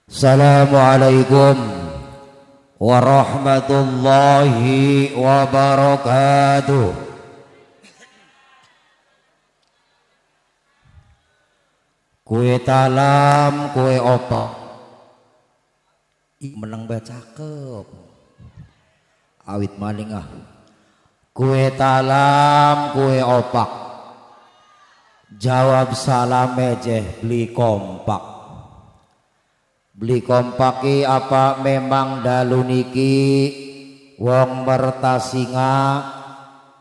Assalamualaikum warahmatullahi wabarakatuh. Kue talam, kue opo menang baca cakep awit maling ah. Kue talam, kue opak, jawab salam aja beli kompak. Beli kompaki apa memang dalu niki wong mertasinga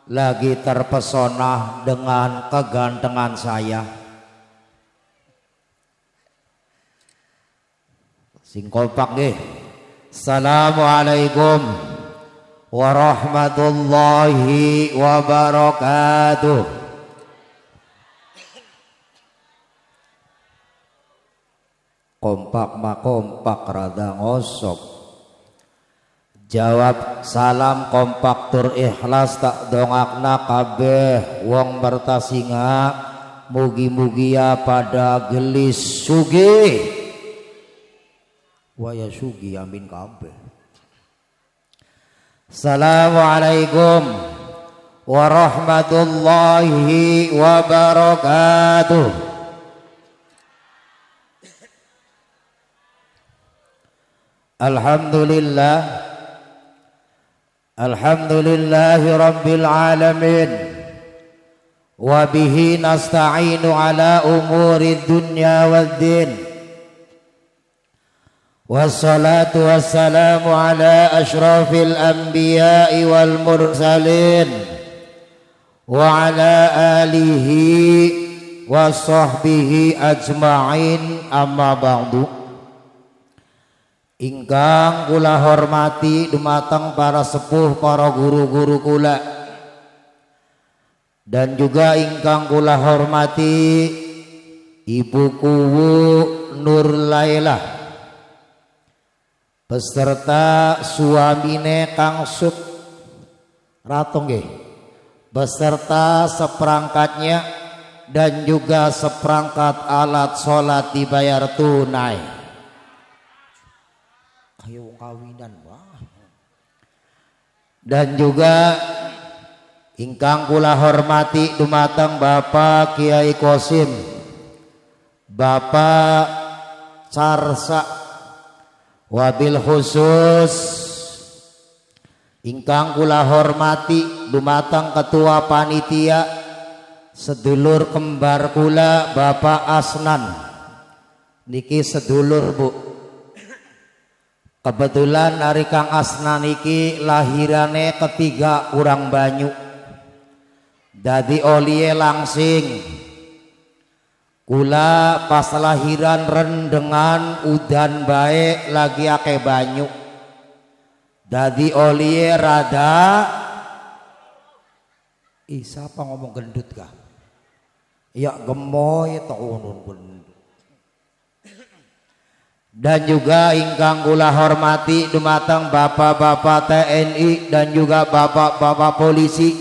lagi terpesona dengan kegantengan saya. Sing kompak nggih. Assalamualaikum warahmatullahi wabarakatuh. Kompak ma kompak rada ngosok. Jawab salam kompak tur ikhlas tak dongakna kabeh wong bertasinga mugi-mugi ya pada gelis sugih. Waya sugi amin kabeh. Assalamualaikum warahmatullahi wabarakatuh. Alhamdulillah, alhamdulillahi rabbil alamin, wa bihi nasta'inu ala umuri dunya waddin. Wassalatu wassalamu ala ashrafil anbiya'i wal mursalin wa ala alihi wa sahbihi ajma'in, amma ba'du. Ingkang kula hormati dumateng para sepuh, para guru-guru kula, dan juga ingkang kula hormati Ibu Kuwu Nur Lailah beserta suamine Kang Sut Ratong nggih, beserta seperangkatnya dan juga seperangkat alat sholat dibayar tunai. Ayo kawinan wah. Dan juga ingkang kula hormati dumateng Bapak Kiai Kosim, Bapak Carsa, wabil khusus ingkang kula hormati dumateng ketua panitia sedulur kembar kula Bapak Asnan niki sedulur Bu. Kebetulan hari Kang Asnan niki lahirane ketiga urang banyu, dadi olie langsing. Kula pas lahiran rendengan udan bae lagi ake banyu, dadi olie rada siapa ngomong gendut kah? Ya gemoy tahunun gendut. Dan juga ingkang kula hormati dumateng bapak-bapak TNI dan juga bapak-bapak polisi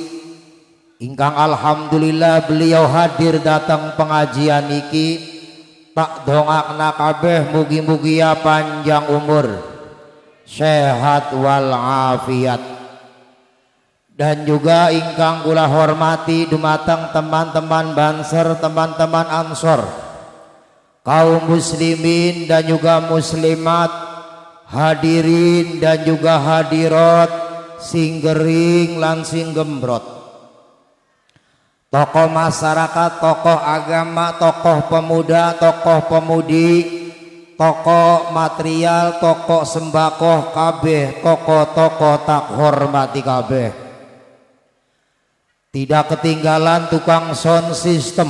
ingkang alhamdulillah beliau hadir datang pengajian niki, tak dongakna kabeh mugi-mugi ya panjang umur, sehat wal afiat. Dan juga ingkang kula hormati dumateng teman-teman Banser, teman-teman Ansor, kaum muslimin dan juga muslimat, hadirin dan juga hadirat, sing gering lan sing gembrot, tokoh masyarakat, tokoh agama, tokoh pemuda, tokoh pemudi, tokoh material, tokoh sembako kabeh, tokoh-tokoh tak hormati kabeh. Tidak ketinggalan tukang sound system,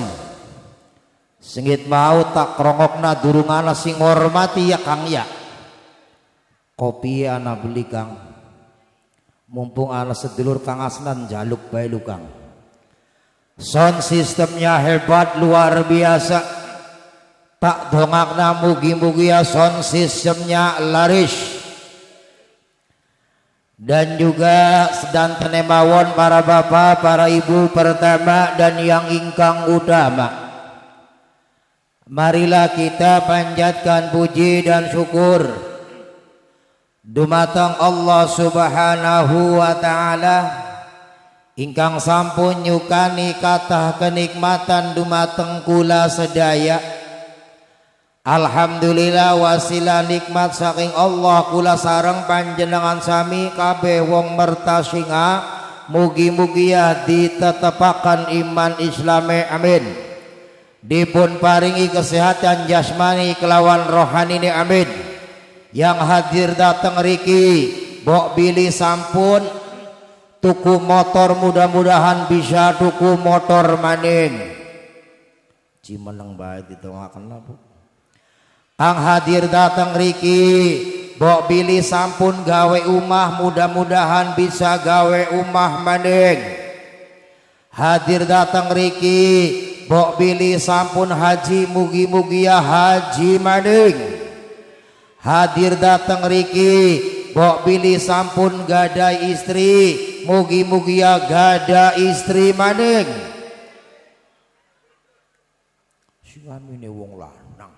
sengit mau tak krongokna durung ana sing hormati ya Kang ya. Kopi ana beli Kang, mumpung ana sedulur Kang Asnan jaluk bae lu Kang. Sound sistemnya hebat luar biasa, tak dongakna mugi-mugi ya sound sistemnya laris. Dan juga sedang tenemawon para bapak, para ibu pertama dan yang ingkang utama, Marilah kita panjatkan puji dan syukur dumateng Allah Subhanahu wa taala ingkang sampun nyukani kathah kenikmatan dumateng kula sedaya. Alhamdulillah wasilah nikmat saking Allah kula sareng panjenengan sami kabeh wong mertasinga mugi-mugi ya ditetepaken iman Islame amin. Dipun paringi kesehatan jasmani kelawan rohani ni amin. Yang hadir datang riki bok bili sampun tuku motor, mudah-mudahan bisa tuku motor maning. Cimeneng bae ditongaken Bu. Ang hadir datang riki bok bili sampun gawe umah, mudah-mudahan bisa gawe umah maning. Hadir datang riki bok bili sampun haji, mugi-mugi ya haji maning. Hadir datang riki bok bili sampun gada istri, mugi-mugi ya gada istri maning. Suamine wong lanang.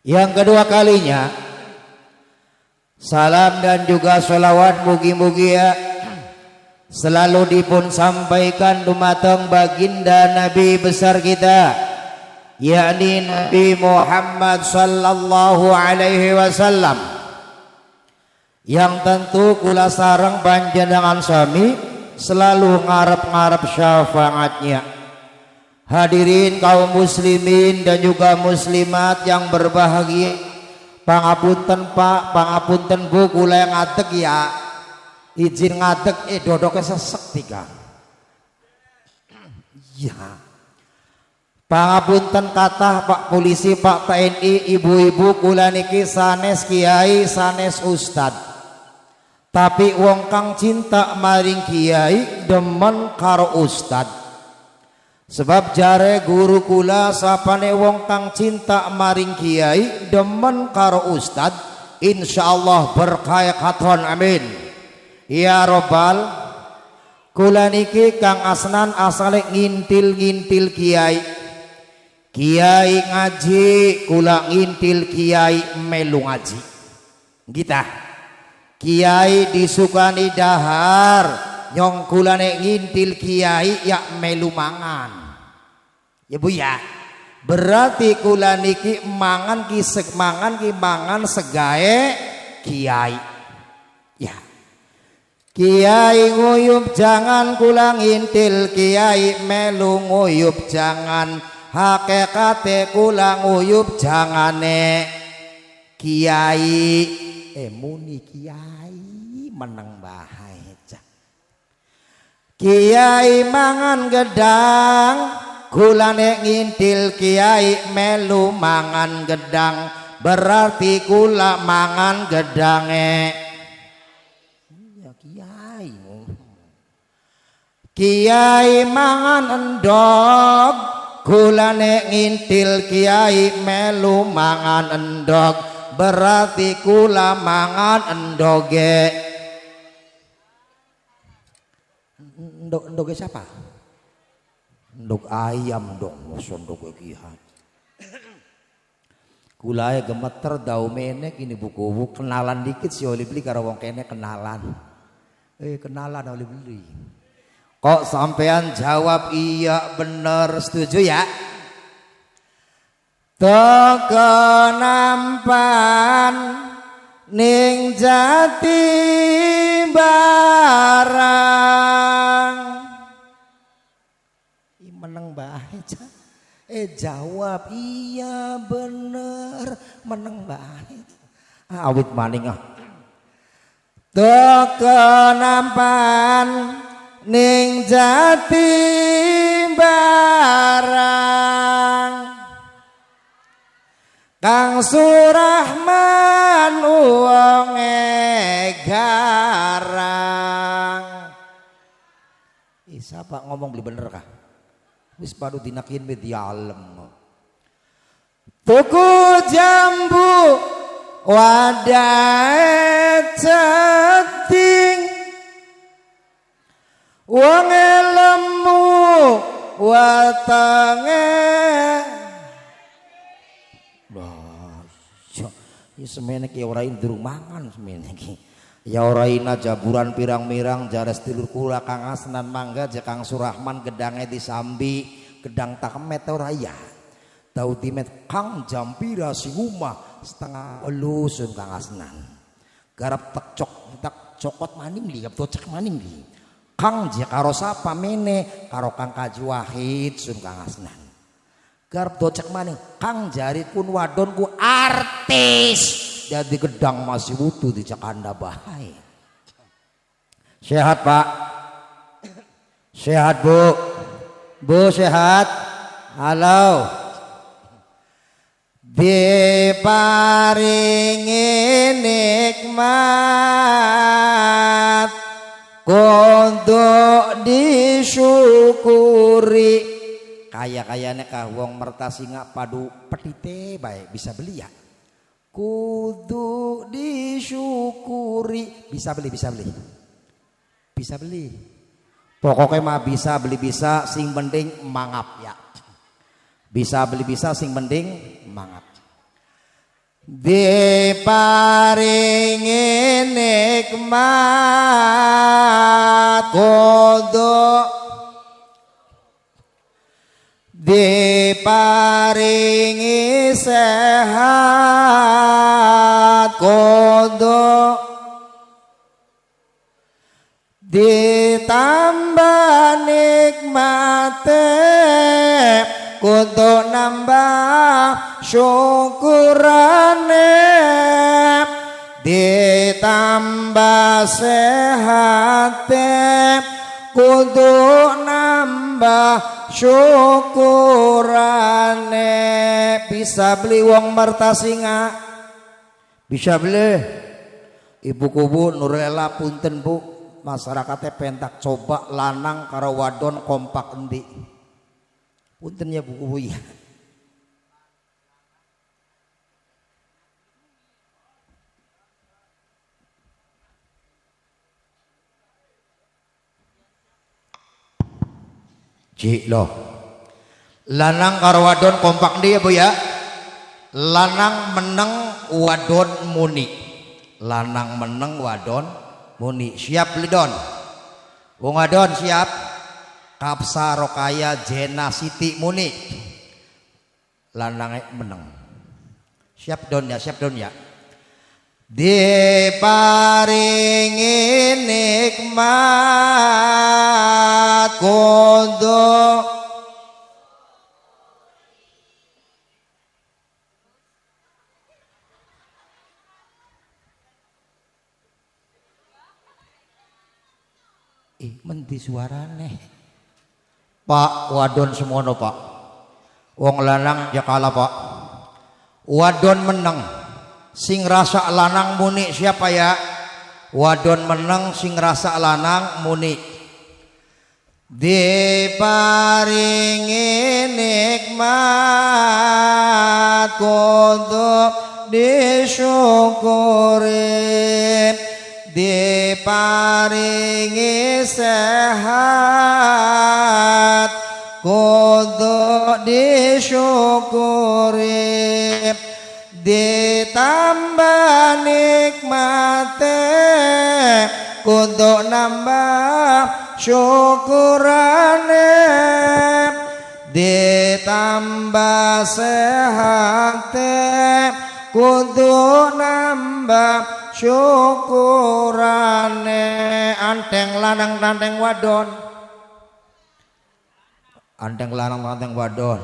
Yang kedua kalinya salam dan juga sholawat mugi-mugi ya selalu dipun sampaikan dumateng baginda Nabi besar kita, yakni Nabi Muhammad sallallahu alaihi wasallam, yang tentu kula sareng panjenengan sami selalu ngarep-ngarep syafaatnya. Hadirin kaum muslimin dan juga muslimat yang berbahagia, pangapunten Pak, pangapunten Bu, kula yang ngadeg ya, izin ngadeg dodoknya sesek tiga. Ya. Pangapunten kathah Pak Polisi, Pak TNI, ibu-ibu kula niki sanes kiai, sanes ustad. Tapi wong kang cinta maring kiai demen karo ustad. Sebab jare guru kula sapane wong kang cinta maring kiai demen karo ustad, insyaallah berkah katon amin. Ya robbal, kula niki kang asnan asale ngintil-ngintil kiai. Kiai ngaji, kula ngintil kiai melu ngaji. Gita. Kiai disukani dahar, nyong kula nek ngintil kiai ya melu mangan. Ya Bu ya. Berarti kula niki mangan ki mangan segae kiai. Ya. Kiai nguyup jangan kula ngintil kiai melu nguyup jangan. Hakikate kula nguyup jangane kiai muni kiai meneng bahaya. Kiai mangan gedang kula nek ngintil kiai melu mangan gedang, berarti kula mangan gedange ya kiai. Kiai mangan endog, kula nek ngintil kiai melu mangan endog, berarti kula mangan endoge. Endoge siapa? Endog ayam dong, sondog kiai. Kula gemeter dau menek ini buku kenalan dikit sih oleh beli karo wong kene kenalan. Kenalan oleh beli. Kok sampean jawab iya bener, setuju ya? Toko nampan ning jati barang. Meneng bae. Jawab iya bener, meneng bae. Awit maning ah. Toko nampan ning jati barang, Kang Surahman wonge garang. Siapa ngomong beli bener kah? Wis padu dinakin media alam. Tuku jambu wadah ceting, wonge lemu watenge semene ki ora durung mangan semene ki. Ya ora ina jaburan pirang-mirang jares tilur kula Kang Asnan mangga je Kang Surahman gedange disambi gedang takemet ora ya. Tau timet Kang jam pira sing umah setengah sun Kang Asnan. Garap tak cokot maning li gap tocak maning li. Kang je karo sapa mene karo Kang Kaji Wahid sun Kang Asnan. Garap docek maning Kang jari kun wadon ku artis. Jadi gedang masih butuh di Cakanda bahaya. Sehat Pak? Sehat Bu? Bu sehat? Halo. Diparingi nikmat kudu disyukuri. Kaya-kayane kah wong mertasinga padu petite bae bisa beli ya. Kudu disyukuri. Bisa beli pokoknya mah bisa beli bisa sing penting mangap ya. Bisa beli bisa sing penting mangap. Diparingi nikmat kudu diparingi sehat kudu ditambah nikmate kudu nambah syukurane ditambah sehate kudu nambah syukurane. Bisa beli wong mertasinga bisa beli ibu kubu Nurlela punten Bu masyarakatnya pentak coba lanang karo wadon kompak endi punten ya Bu kubu ya. Cik loh lanang karo wadon kompak dia Bu ya. Lanang meneng wadon muni. Lanang meneng wadon muni. Siap lidon. Wong wadon siap. Kapsa Rokaya Jena Siti muni. Lanang meneng. Siap don ya, siap don ya. Diparingi nikmat kudu menti suarane Pak wadon semono Pak wong lanang ya kalah Pak wadon meneng sing rasa lanang muni siapa ya wadon meneng sing rasa lanang muni. Diparingi nikmat kudu disyukuri diparingi sehat kudu disyukuri ditambah nikmate kudu nambah syukurane ditambah sehate kudu nambah syukurane. Anteng lanang tanteng wadon anteng lanang tanteng wadon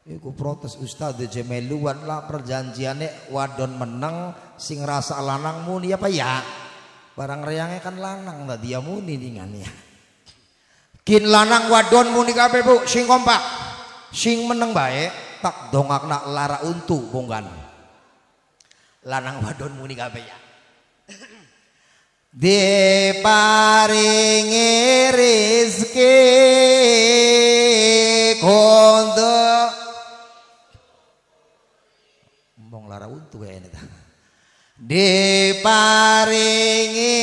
iku protes Ustaz jemeluan lah perjanjiannya wadon menang sing rasa lanang muni apa ya barang reangnya kan lanang lah dia muni dengan ya kin lanang wadon muni kabeh Bu sing kompak sing meneng bae tak dongakna lara untu bonggan lanang wadon muni kabeh ya. Diparingi rizki kudu mbong lara untu ya ini diparingi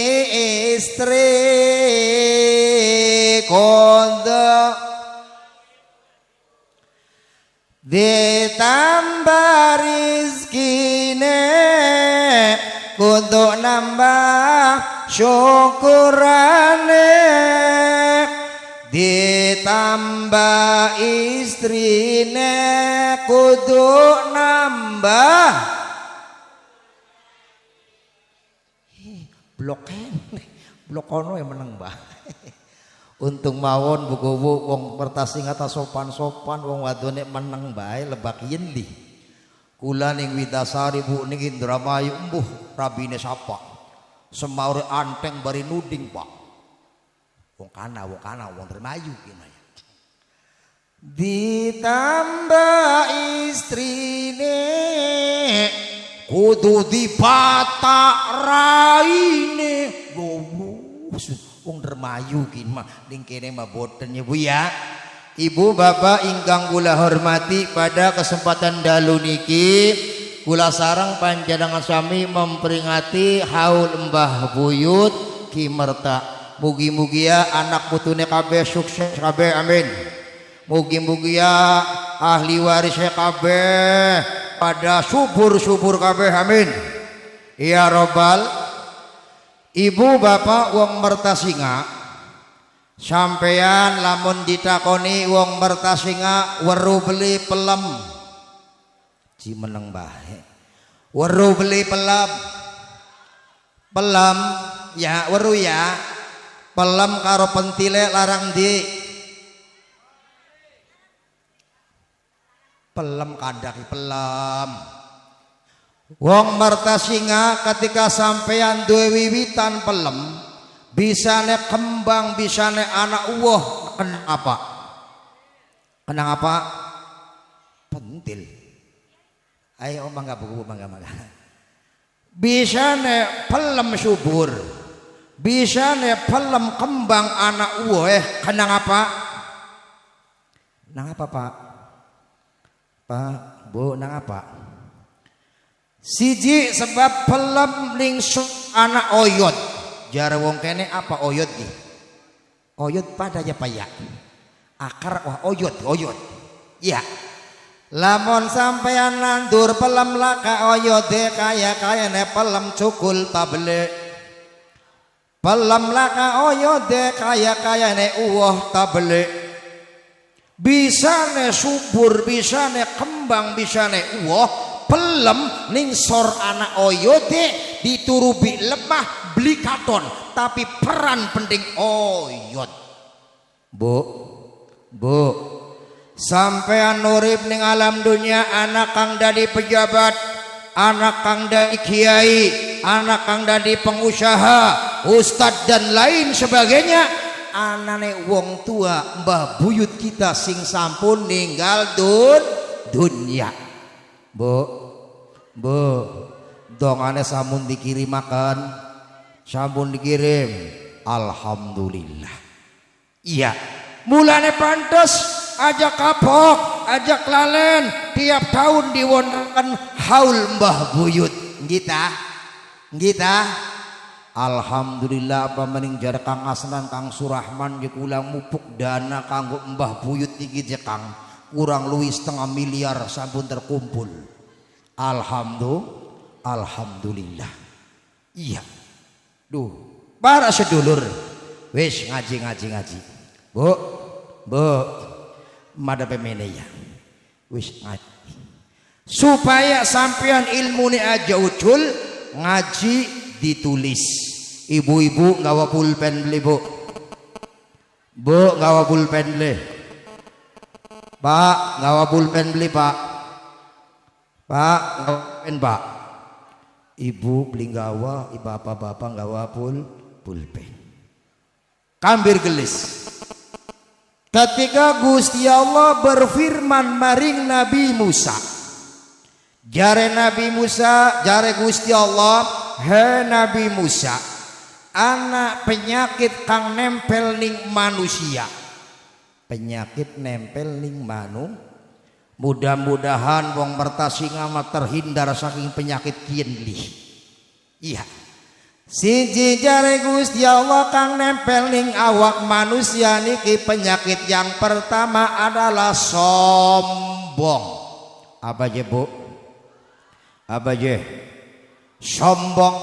istri kudu ditambah rizkine tambah syukurane ditambah istrine kudu nambah blok kono yang menang bah. Untung mawon buku-buku wong pertasing atas sopan-sopan wong wadone menang bae lebak yen li. Kula ning Witasari Bu ning Indramayu embuh rabine sapa. Semaure anteng bari nuding Pak. Wong kana wong Indramayu kene. Ditambah istrine kudu dibatak raine. Wong Dermayu kin mah ning kene mah boten ya Bu ya. Ibu bapak ingkang kula hormati, pada kesempatan dalu niki kula sareng panjenengan sami memperingati haul Mbah Buyut Ki Merta. Mugi-mugi ya anak putune kabeh sukses kabeh amin. Mugi-mugi ya ahli warisnya kabeh pada subur-subur kabeh amin. Ya robbal. Ibu bapak wong Mertasinga, sampeyan lamun ditakoni wong Mertasinga weru beli pelem cimeneng bae, weru beli pelem ya weru ya pelem karo pentile larang di pelem kandaki pelem. Wong Mertasinga ketika sampeyan duwe wiwitan pelem, bisane kembang, bisane anak uwoh, kenang apa? Kenang apa? Pentil. Ayo mangga buku mangga. Bisane pelem subur, bisane pelem kembang anak uwoh, kenang apa? Nang apa Pak? Pak, Bu, nang apa? Siji sebab pelem ning anak oyot. Jare wong kene apa oyot ki? Oyot pada aja payak. Akar wah oyot. Iya. Lamun sampeyan nandur pelem laka oyot de kaya-kayane pelem cukul tabele. Pelem laka oyot de kaya-kayane uwoh tabele. Bisane subur, bisane kembang, bisane uwoh. Pelem ning sor anak oyode diturubi lemah beli katon, tapi peran penting oyot. Bu sampean urip ning alam dunia, anak kang dadi pejabat, anak kang dadi kiai, anak kang dadi pengusaha, ustad dan lain sebagainya, anane wong tua Mbah Buyut kita sing sampun ninggal dunya. Bu, dongane sampun dikirimaken, sampun dikirim, alhamdulillah. Iya, mulane pantes ajak kapok, ajak lalen tiap tahun diwonten haul Mbah Buyut. Ngita, alhamdulillah. Apa mending jar Kang Asnan, Kang Surahman ulang mupuk dana kanggo Mbah Buyut iki jekang. Kurang luwih 0,5 miliar sampun terkumpul. Alhamdulillah. Iya. Duh, para sedulur wis ngaji. Bu, madhape mene ya. Wis ngaji. Supaya sampean ilmune aja ucul, ngaji ditulis. Ibu-ibu nggawa pulpen beli, Bu. Bu nggawa pulpen beli. Pak, nggawa pulpen beli, Pak. Pak, nggawa pulpen, Pak. Ibu beli nggawa, bapak-bapak nggawa pulpen. Kambir gelis. Ketika Gusti Allah berfirman maring Nabi Musa. Jare Nabi Musa, jare Gusti Allah, "He Nabi Musa, ana penyakit kang nempel ning manusia." Penyakit nempel ning mudah-mudahan wong Mertasinga mah terhindar saking penyakit kieu li. Iya. Siji jare Gusti Allah kang nempel ning awak manusia niki penyakit yang pertama adalah sombong. Apa je, Bu? Apa je? Sombong.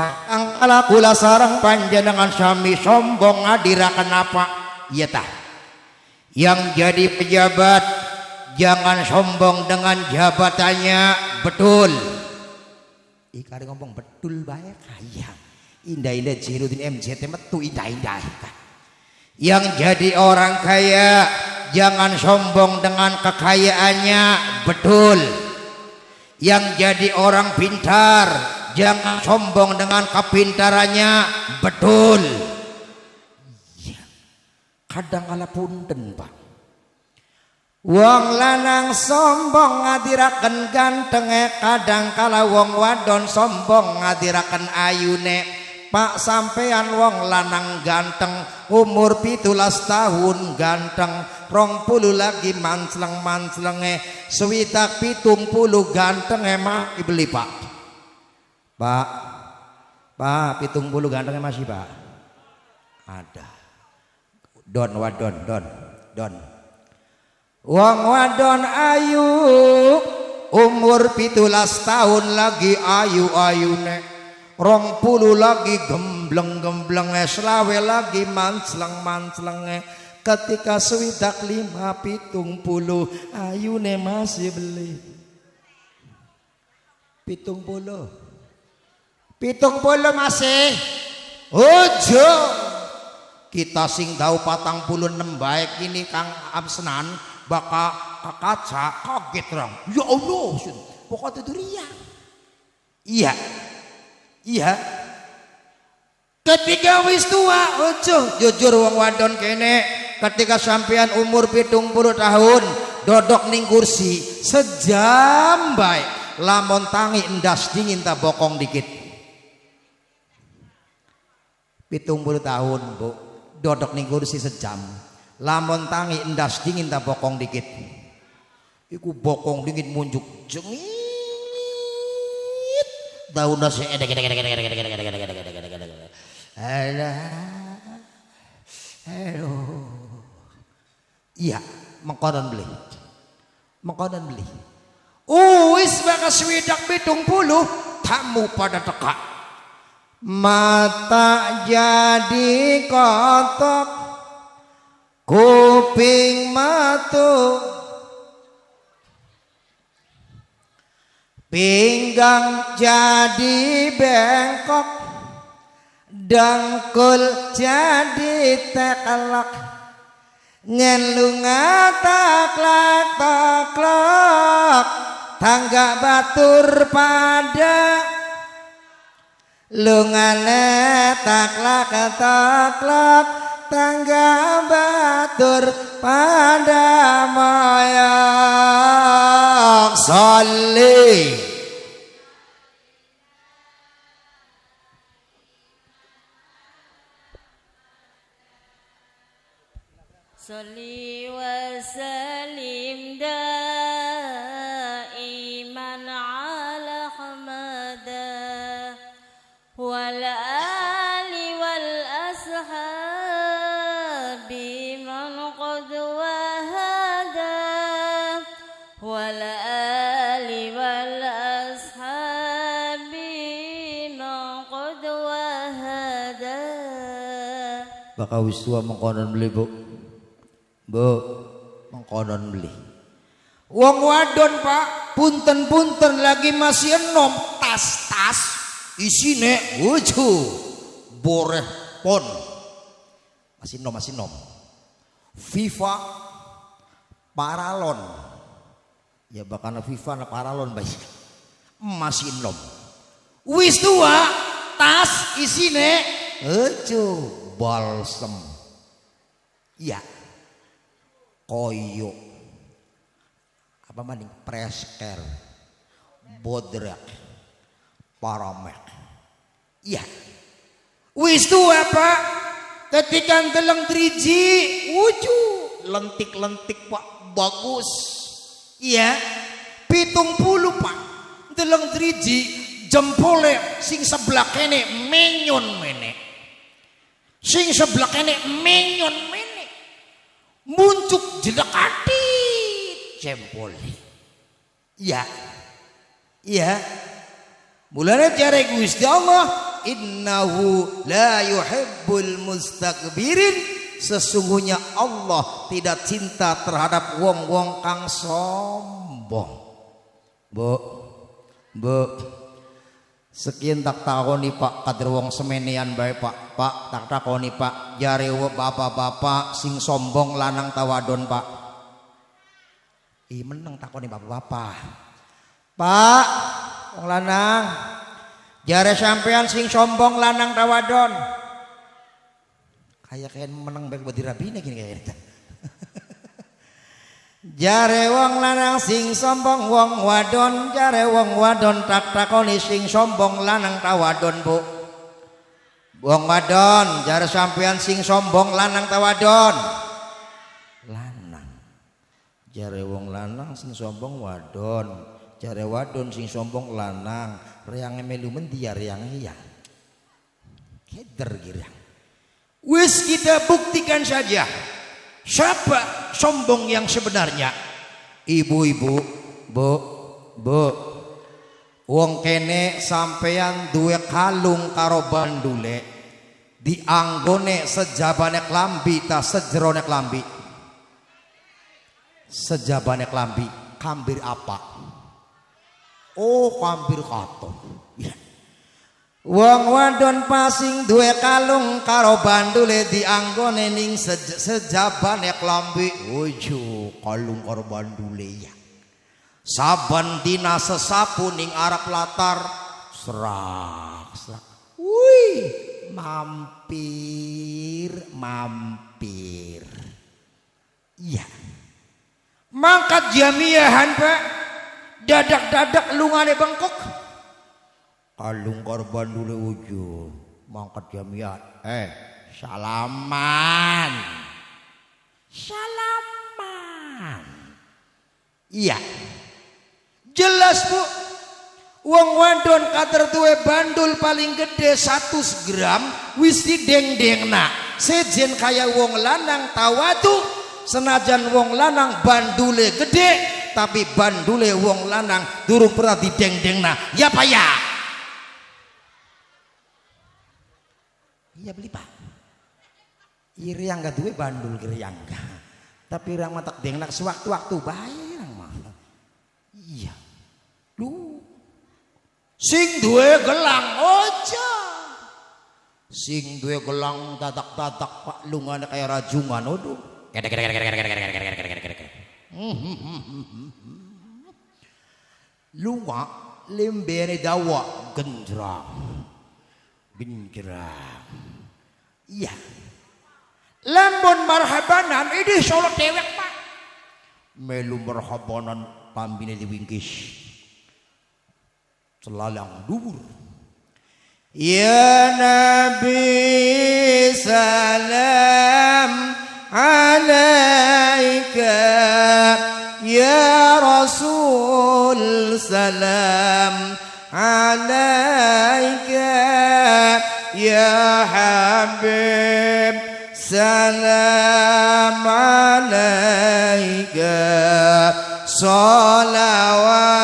Angkala kula sareng panjenengan sami sombong ngadiraken apa? Iya tah. Yang jadi pejabat jangan sombong dengan jabatannya, betul. Ikari ngomong betul bae kaya. Indah-indah Jainuddin MJT metu indah-indah. Yang jadi orang kaya jangan sombong dengan kekayaannya, betul. Yang jadi orang pintar jangan sombong dengan kepintarannya, betul. Ya. Kadang kala punten Pak, wong lanang sombong ngadiraken gantenge, kadang kala wong wadon sombong ngadiraken ayune. Pak sampean wong lanang ganteng, umur 17 tahun ganteng, 20 lagi mancleng-manclenge, 70 gantenge mah dibeli Pak. Pak 70 gantengnya masih Pak? Ada. Don wadon, don. Wong wadon ayu, umur 17 tahun lagi ayu-ayune. 20 lagi gembleng-gemblenge, selawe lagi mancleng-manclenge. Ketika 75 70 ayune masih beli. 70 masih. Ojo. Kita sing tahu 46 baik ini Kang Absenan bakal kaca kaget orang. Ya Allah, pokoknya itu riak. Iya. Ketika wis tua, ojo jujur wong wadon kene, ketika sampean umur 70 tahun, dodok ning kursi sejam baik, lamun tangi endas dingin tak bokong dikit. 70 tahun Bu, dodok ning kursi sejam, lamun tangi endas dingin tak bokong dikit. Iku bokong dingin munjuk jengit. Daun nasi iya mengkonon beli wis bakas swidak 70 tamu pada teka mata jadi kotok kuping matu pinggang jadi bengkok, dengkul jadi tekelok, ngelunga taklak-taklak, tangga batur pada, lungane taklak-taklak, tangga batur pada moyok sholli. Sholli wa sallim daiman ala hamada wal ali wal ashabi man qad wahada wal ali wal ashabi man qad wahada. Bakal wiswa mengkonon beli Bu, mengkonon beli. Wong wadon Pak, punten-punten lagi masih enom, tas-tas isine wuju boreh pon. Masih nom. FIFA paralon. Ya bakal FIFA na paralon baik. Masih enom. Wis tua, tas isine wuju balsem. Iya. Koyo apa maning presker bodrak paramek iya wis tua Pak ketika deleng driji wuju lentik-lentik Pak bagus iya 70 Pak deleng driji jempole sing sebelah kene menyon mene sing sebelah kene menyon mene muncuk jedekati jempol. Iya. Mulane jare Gusti Allah innahu la yuhibbul mustakbirin. Sesungguhnya Allah tidak cinta terhadap wong-wong kang sombong. Bu, sekian tak takoni Pak kader wong semenian bae Pak. Pak tak takoni Pak, jare bapak-bapak sing sombong lanang tawadon Pak. Meneng takoni bapak-bapak. Pak, wong lanang jare sampean sing sombong lanang tawadon. Kayak menang baik buat dirabine gini kayaknya. Jare wong lanang sing sombong wong wadon, jare wong wadon tak takoni sing sombong lanang tawadon bu. Wong wadon jare sampean sing sombong lanang tawadon. Lanang. Jare wong lanang sing sombong wadon, jare wadon sing sombong lanang. Reange melu mendi ya reange ya. Keder girang. Wis kita buktikan saja siapa sombong yang sebenarnya. Ibu-ibu, bu, wong kene sampeyan duwe kalung karo bandule dianggone sejabane klambi ta sejerone klambi. Sejabane klambi, kambir apa? Oh, kambir katon. Ya. Wong wadon pasing duwe kalung karo bandule dianggone ning sejabane klambi. Ojo kalung karo bandule ya. Saben dina sesapu ning arep latar serak. Wih, mampir. Iya. Mangkat jamiahan Pak. Dadak-dadak lungane bengkok. Kalung korban dulu uju mangkat jamiat. Salaman. Iya. Jelas Bu. Wong wadon kader duwe bandul paling gede 100 gram wis dideng-dengna. Sejen kaya wong lanang tawadu. Senajan wong lanang bandule gede tapi bandule wong lanang durung pernah dideng-dengna. Ya Pak ya. Iya beli Pak. Iri yang gak duwe bandul kiri yang gak. Tapi orang matak dengnak sewaktu-waktu bayar mah. Iya. Lu. Sing duwe gelang ojo. Sing duwe gelang tatak-tatak Pak lungane kayak rajungan odo. Lunga lembene dawa genjrang. Iya. Lambon marhabanan ini solok dewek Pak. Melu marhabanan pambine diwingkis. Celalang dhuwur. Ya Nabi salam alaika, ya Rasul salam alaika, ya Habib salam alaika, salawat.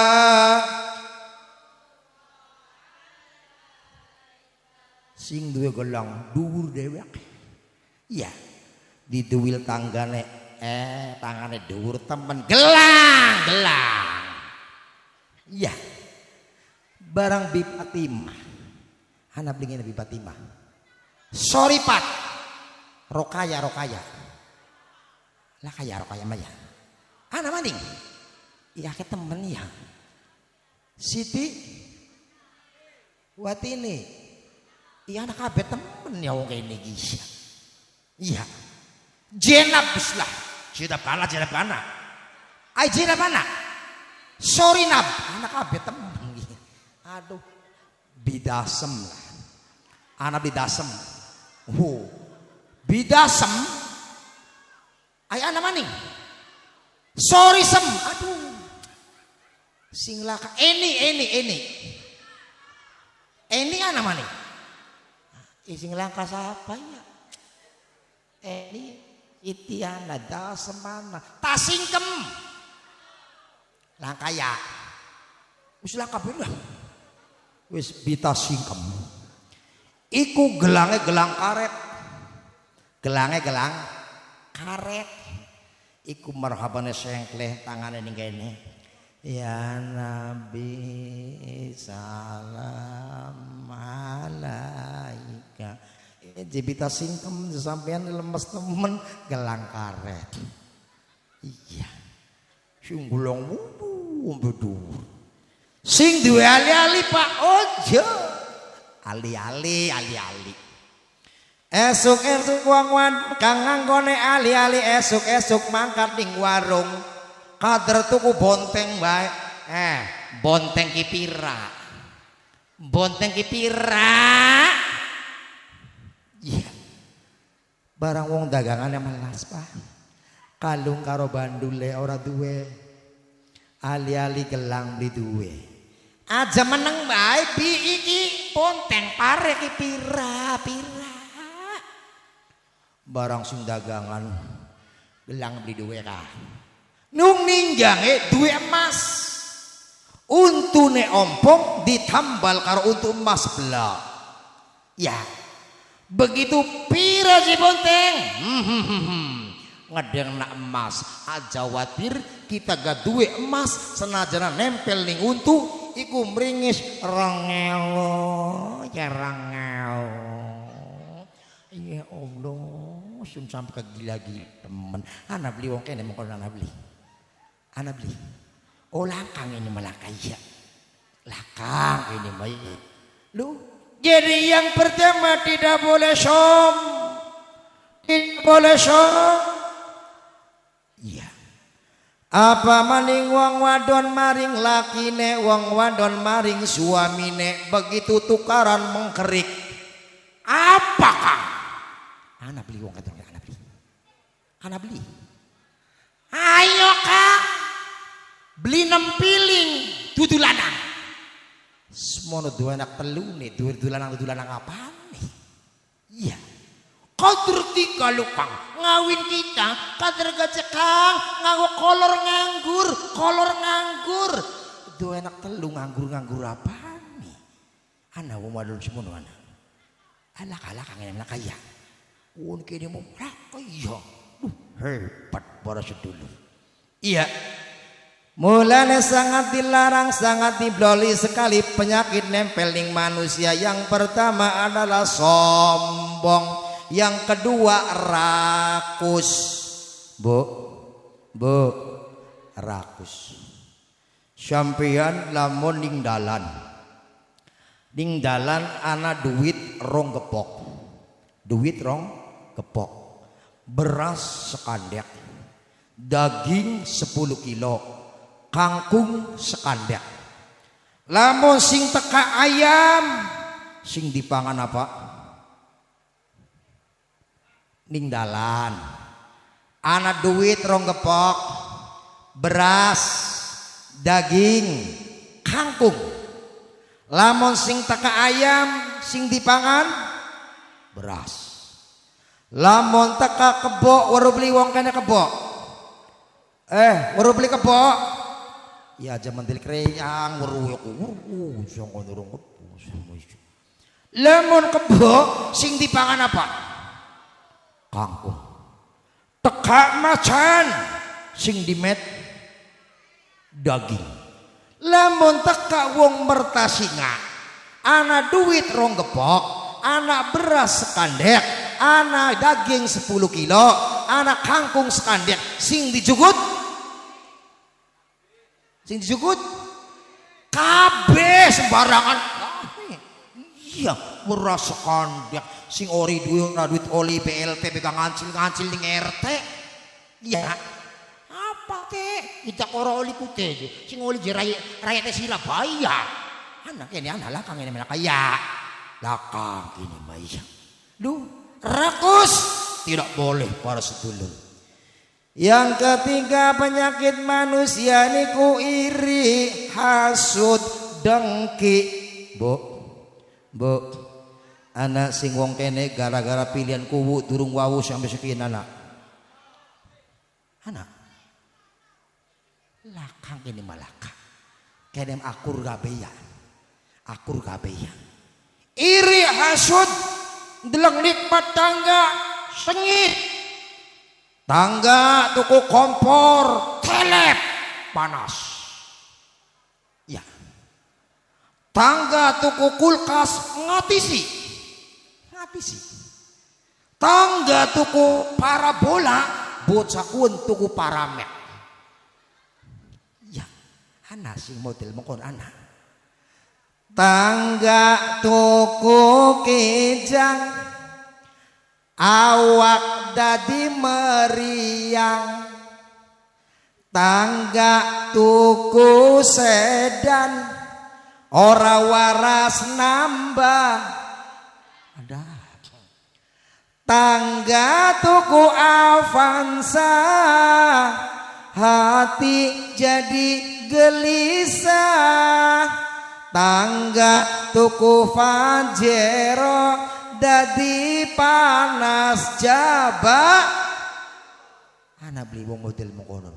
Sing duwe gelang dhuwur dhewek. Iya. Diduwil tanggane tangane dhuwur temen gelang. Iya. Barang Bib Fatimah. Ana blingin Bib Fatimah. Sorry Pak. Rokaya. Lah kaya Rokaya mah ya. Ana maning. Iya ke temen ya. Siti Watini. Iya anak kabeh temen ya wong kene iki. Iya. Jenab bislah. Jenab kana. Ai jenab ana. Sorry nab, anak kabeh temen iki. Aduh. Bidasem lah. Anak bidasem. Bidasem. Ai ana maning. Sorry sem. Aduh. Sing laka ini. Ini ana maning. Sing langka siapa ya? Ini itiana dasemana tasingkem langka ya. Wis langka bener. Wis bitasingkem. Iku gelange gelang karet. Gelange gelang karet. Iku marhabane sengkleh tangane ning kene. Ya Nabi salam alaika. Jebita singkem sampean lemes temen gelang karet. Iya. Sing gulung mbudu. Sing duwe ali-ali Pak Ojo. Ali-ali. Esuk-esuk wong kang nganggone ali-ali esuk-esuk mangkat ning warung. Kader tuku bonteng bae. Bonteng ki pira? Bonteng ki pira? Iya. Barang wong dagangane melas, Pak. Kalung karo bandule ora duwe. Ali-ali gelang beli duwe. Aja meneng bae bi iki bonteng pare ki pira? Barang sing dagangan gelang beli duwe kah? Nung ninggange duwe emas. Untune ompong ditambal karo untu emas belah. Ya. Begitu pira si bonteng? Ngedeng nak emas. Aja watir kita gak duwe emas senajana nempel ning untu iku mringis rongelo ya rongelo. Ya Allah, sun sampai gila-gila temen. Ana beli wong kene mongko ana beli. Ana beli. Oh lakang ini malah kaya. Lakang ini mah. Lu jadi yang pertama tidak boleh som. Tidak boleh som. Iya. Apa maning wong wadon maring lakine, wong wadon maring suamine, begitu tukaran mengkerik. Apakah? Ana beli wong kadang ana beli. Ana beli. Ayo Kang. Beli 6 piling dudu lanang. Semono dua anak telu nih, dudu lanang apa nih? Iya. Kader tiga lu Kang, ngawin kita, kader gajah Kang, nganggo kolor nganggur. Dua anak telu nganggur apa nih? Ana wong wadon semono ana. Alak Kang enak kaya. Wong kene mau kaya. Hebat para sedulur. Iya. Mulane sangat dilarang, sangat dibloli sekali penyakit nempel ning manusia. Yang pertama adalah sombong, yang kedua rakus. Bu, rakus. Sampeyan lamun ning dalan ana duit rong gepok. Beras sekandek. Daging 10 kilo. Kangkung sekandek. Lamun sing teka ayam sing dipangan apa? Ning dalan. Ana duit rong gepok, beras, daging, kangkung. Lamun sing teka ayam sing dipangan beras. Lamun teka kebo weru beli wong kene kebo. Weru beli kebo. Ya aja mentil kreyang weru sing ndurung kebo. Lamun kebo sing dipangan apa? Kangkung. Teka macan sing dimet daging. Lamun teka wong mertasinga ana duit rong gepok, ana beras sekandek, ana daging 10 kilo, ana kangkung sekandek. Sing dijugut kabeh sembarangan. Iya, beras sekandek. Sing ori duit oli BLT pegang ngancil ning RT. Iya. Apa teh? Idak ora oli putih. Sing oli rakyat Surabaya. Anak ini anak lakang ini mana kaya. Lakang ini mah iya. Lu rakus tidak boleh para sedulur. Yang ketiga penyakit manusia niku iri, hasud, dengki. Bu, anak sing wong kene gara-gara pilihan kuwu durung wawu sampai sekian anak. Lakang ini malaka. Kene akur gabeya. Iri, hasud, Deleng nikmat tangga sengit. Tangga tuku kompor telep panas. Ya. Tangga tuku kulkas ngatisi. Tangga tuku parabola bocah kun tuku paramek. Ya, ana sing model mengkon ana. Tangga tuku kijang awak dadi meriang. Tangga tuku sedan ora waras nambah. Ada. Tangga tuku Avanza hati jadi gelisah. Tangga tuku Pajero dadi panas jaba. Ana beli wong model mengkono.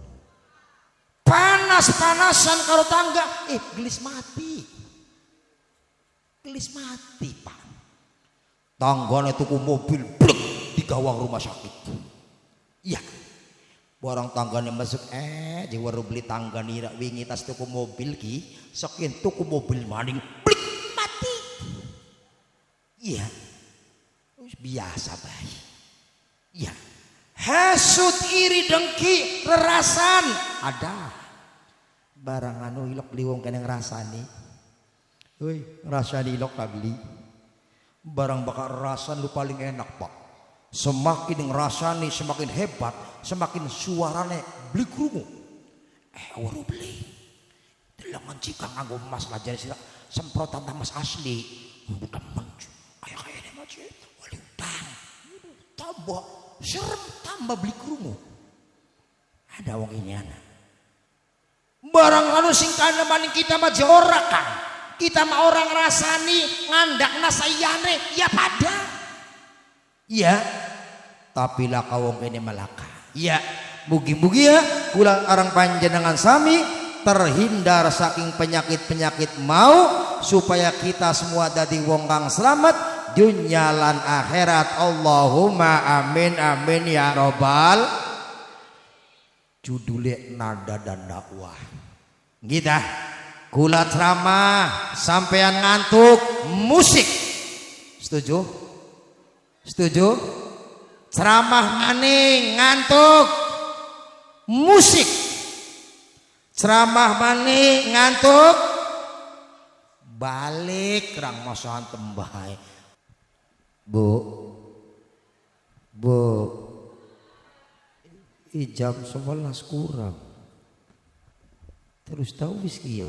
Panas-panasan karo tangga, gelis mati. Gelis mati, Pak. Tanggane tuku mobil blek di gawang rumah sakit. Iya. Barang tanggane masuk jeung waru beli tanggane rak wingi tas tuku mobil ki, saking tuku mobil maning blek mati. Iya. Wis biasa bae. Iya. Hasud iri dengki rerasan ada. Barang anu ilok liwong kene ngrasani. Heuy, ngrasani ilok kabeli. Barang bakar rasan lu paling enak, Pak. Semakin ngrasani semakin hebat, semakin suarane beli krungu. Waru beli. Delengan jika nganggo emas lah jadi semprotan emas asli. Bukan mencu. Kayak macam wali utang. Tambah serem tambah beli krungu. Ada wong ini anak. Barang anu sing kana maning kita mah ora Kang. Kita mah orang rasani ngandakna sayane ya pada. Iya. Tapi lah kawong kene malaka. Iya. Mugi-mugi ya kula arang panjenengan sami terhindar saking penyakit-penyakit mau supaya kita semua dadi wong kang selamat dunya lan akhirat. Allahumma amin amin ya robbal. Judulnya nada dan dakwah. Gitu. Kula ceramah sampean ngantuk musik. Setuju? Setuju? Ceramah maning ngantuk musik. Ceramah maning ngantuk balik rang masahan tembay. Bu jam 11 kurang. Terus tahu wis kieu.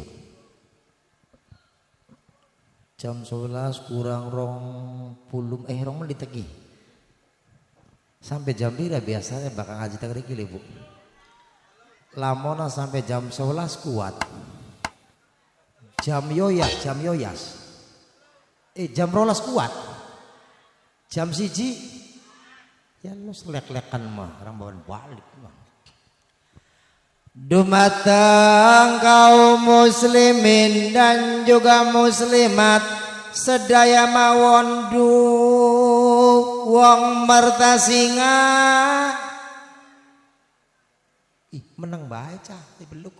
Jam 11 kurang 20 menit lagi. Sampai jam pira biasanya bakal ngaji tak riki Bu. Lamona sampai jam 11 kuat. Jam yoyas. Jam 12 kuat. Jam 1 ya lu selek-lekan mah orang bawa balik mah. Dumateng kaum muslimin dan juga muslimat sedaya mawon wong mertasinga. Menang bae cah dibeluk.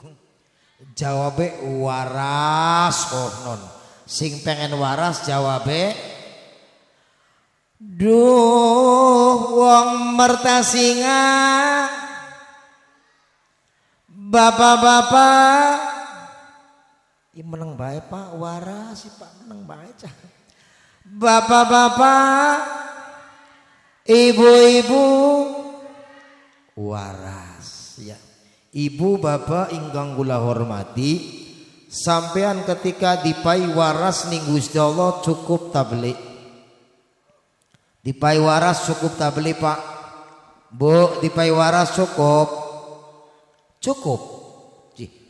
Jawabe waras non. Sing pengen waras jawabe wong mertasinga. Bapak-bapak menang bae Pak waras sih Pak menang bae cah. Bapak-bapak ibu-ibu waras ya. Ibu bapak ingkang kula hormati, sampean ketika dipai waras ning Gusti Allah cukup tablik. Dipai waras cukup tablik Pak. Bu, dipai waras cukup. Cukup.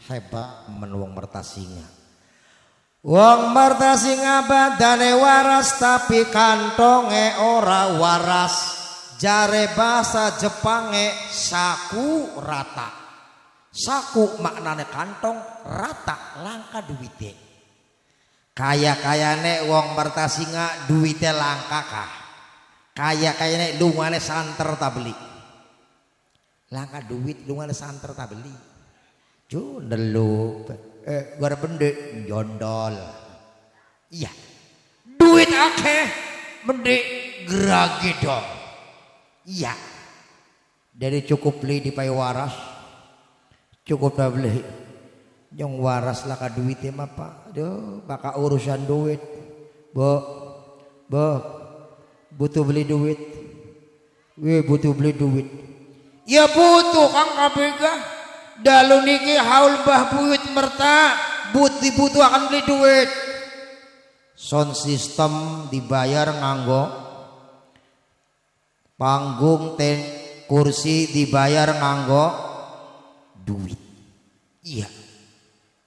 Hebat men wong mertasinga. Wong mertasinga badane waras tapi kantonge ora waras. Jare bahasa Jepange saku rata. Saku maknane kantong, rata langka duwite. Kaya-kayane wong mertasinga duwite langka kah? kaya lungane santer tak beli. Langka duit lungane santer tak beli. Cu ndeluk. Gua pendek jondol. Iya. Duit akeh mendek gerage dong. Iya. Dari cukup beli di pai waras. Cukup tak beli. Yang waras lah ka duitnya mah Pak. Aduh, bakal urusan duit. Bo, butuh beli duit. Butuh beli duit. Ya butuh Kang Kabega. Dalu niki haul bah buyut merta. Butuh akan beli duit. Sound system dibayar nganggo. Panggung kursi dibayar nganggo duit. Iya.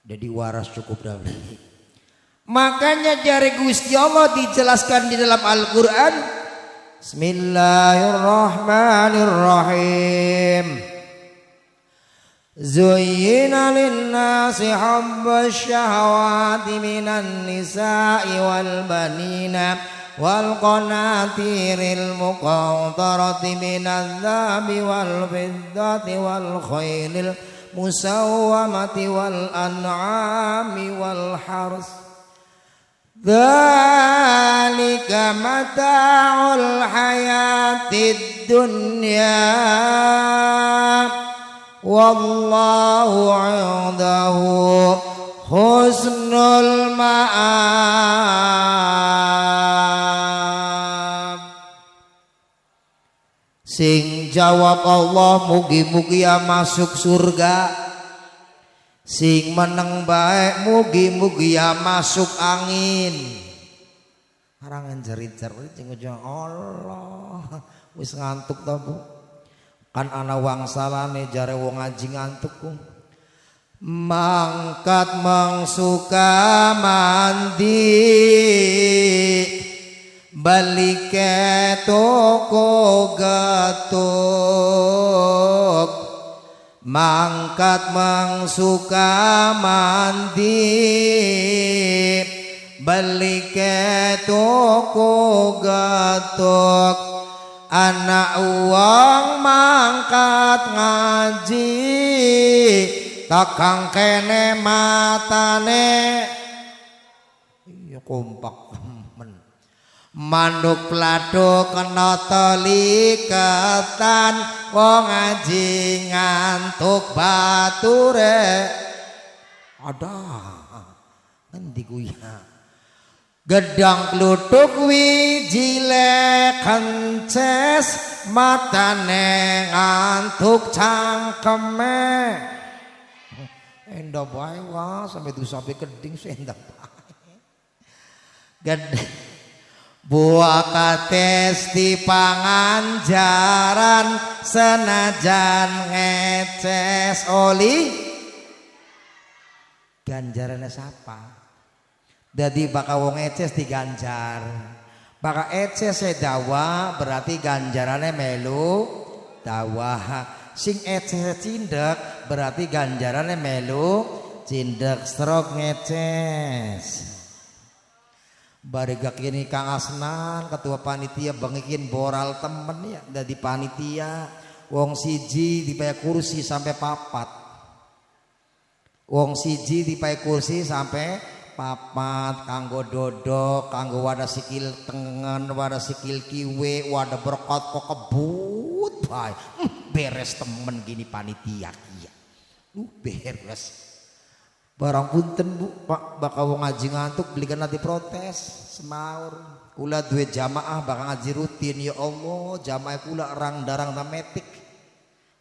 Jadi waras cukup dah. Makanya jari Gusti Allah dijelaskan di dalam Al-Qur'an. Bismillahirrahmanirrahim. Zuyyina lin-nasi hubbus syahawati minan nisa'i wal banina wal qanatiril muqantarati minadh dhahabi wal fiddati wal khailil musawwamati wal an'ami wal hars. Dzalika mata'ul hayatid dunya wallahu 'indahu husnul ma'ab. Sing jawab Allah mugi-mugi ya masuk surga. Sing meneng baik mugi-mugi ya masuk angin. Harangan jerit-jerit jeung Allah. Wis ngantuk ta Bu? Kan ana wangsalane jare wong ngaji ngantuk ku. Mangkat mangsuka mandi balike toko gatuk. Mangkat mangsuka mandi balike toko gatuk. Anak uang mangkat ngaji takang kene matane. Iya kompak temen. Manduk pladuk kena teliketan wong ngaji ngantuk bature. Ada ngendi ku ya? Gedang kluthuk wiji kences matane ngantuk cangkeme. Endah bae wah sampai tu sampai keding endah bae. Gedang buah kates di panganjaran senajan ngeces oli. Ganjarannya siapa? Jadi bakal wong eces diganjar. Bakal eces dawa berarti ganjarannya melu dawa. Sing eces cindek berarti ganjarannya melu cindek stroke ngeces. Barigak ini Kang Asnan ketua panitia bengikin boral temen ya dari panitia. Wong siji dipakai kursi sampai papat. Wong siji dipakai kursi sampai papat, kanggo dodok, kanggo wadah sikil tengen, wadah sikil kiwe, wadah berkot kok kebut bae. Beres temen gini panitia iya. Beres. Barang punten Bu, Pak bakal wong ngaji ngantuk belikan nanti protes semaur. Kula duwe jamaah bakal ngaji rutin ya Allah, jamaah kula rang metik.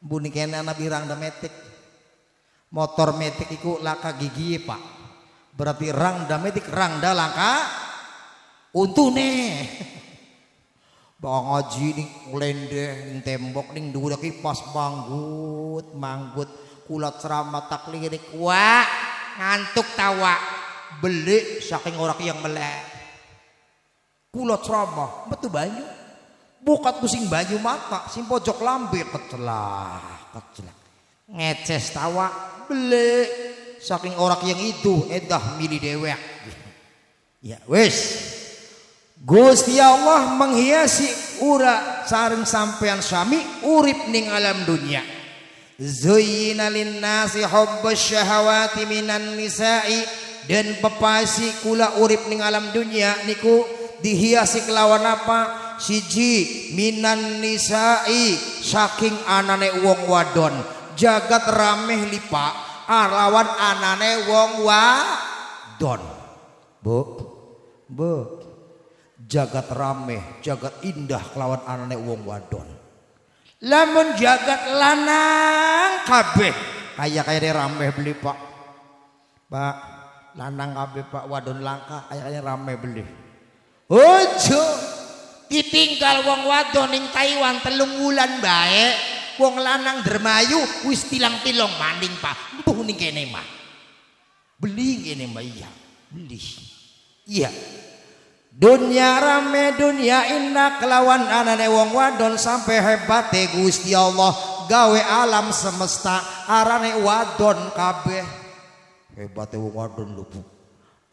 Mbuni kene ana birang metik. Motor metik iku laka gigi Pak. Berarti rangda metik rangda langka untune. Bang ngaji ning lendeh ning tembok ning dhuwur kipas manggut kula ceramah taklirik wah ngantuk tawa beli saking orang yang melek. Kula ceramah metu banyu bukat pusing banyu mata sing pojok lambe kecelak ngeces tawa beli saking orang yang itu edah milih dewek. Ya wis Gusti Allah menghiasi ura sareng sampean sami urip ning alam dunia. Zuyyina linnasi hubbus syahawati minan nisa'i, dan pepasi kula urip ning alam dunia niku dihiasi kelawan apa? Siji minan nisa'i, saking anane wong wadon. Jagat rameh lipa lawan anane wong wadon. Bu, jagat rameh, jagat indah kelawan anane wong wadon. Lamun jagat lanang kabeh kaya rameh beli pak lanang kabeh pak, wadon langka kaya rameh beli. Ojo ditinggal wong wadon ning Taiwan 3 wulan bae, wong lanang dermayu wis tilang-tilong maning pak. Mbuh ning kene mah beli kene mah, iya beli. Iya, dunia rame, dunia indah kelawan anane wong wadon. Sampai hebate Gusti Allah gawe alam semesta arane wadon kabeh. Hebate wong wadon lho Bu,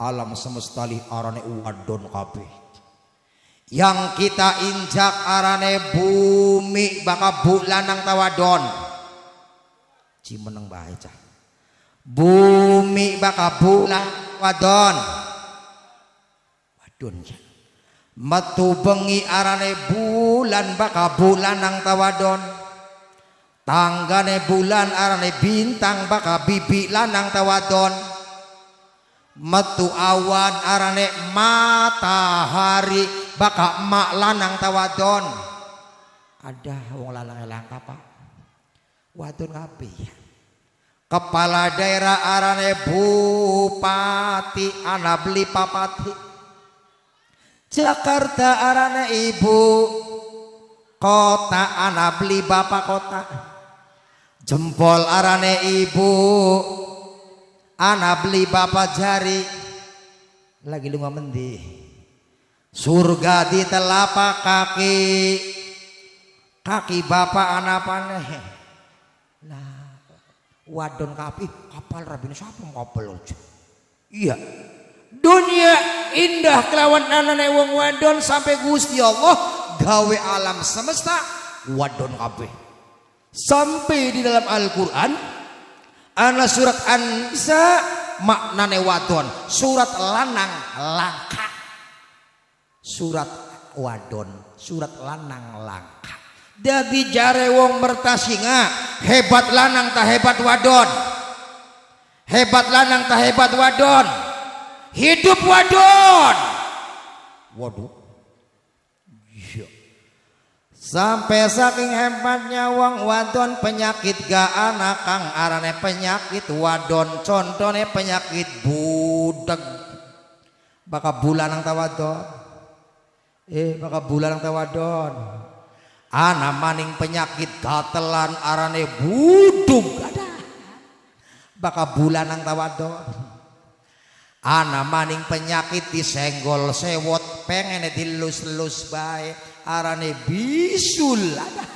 alam semesta li arane wadon kabeh. Yang kita injak arane bumi baka bulan nang tawadon. Cimeneng bae cah. Bumi baka bulan wadon. Metu bengi arane bulan baka bulan nang tawadon. Tanggane bulan arane bintang baka bibi lanang tawadon. Metu awan arane matahari baka mak lanang tawadon. Ada wong lanang langka pak, wadon kabeh. Kepala daerah arane bupati, ana beli papati. Jakarta arane ibu kota, ana beli bapak kota. Jempol arane ibu, ana beli bapak jari. Lagi lu ngamendi, surga di telapak kaki, kaki bapak ana paneh. Nah wadon kapi kapal rabine sapa kapal aja. Iya, dunia indah kelawan anane wong wadon. Sampai Gusti Allah gawe alam semesta wadon kabeh. Sampai di dalam Al-Qur'an ana surat An-Nisa maknane wadon, surat lanang langka. Surat wadon, surat lanang langka. Dadi jare wong mertasinga hebat lanang ta hebat wadon. Hebat lanang ta hebat wadon. Hidup wadon. Waduh. Iya. Sampai saking hebatnya wong wadon, penyakit gak ana kang arane penyakit wadon. Contone penyakit budeg. Baka bulan nang tawadon. Baka bulan nang tawadon. Ana maning penyakit gatelan arane budug. Ada. Baka bulan nang tawadon. Ana maning penyakit disenggol sewot pengen dilus-lus bae arane bisul. Ada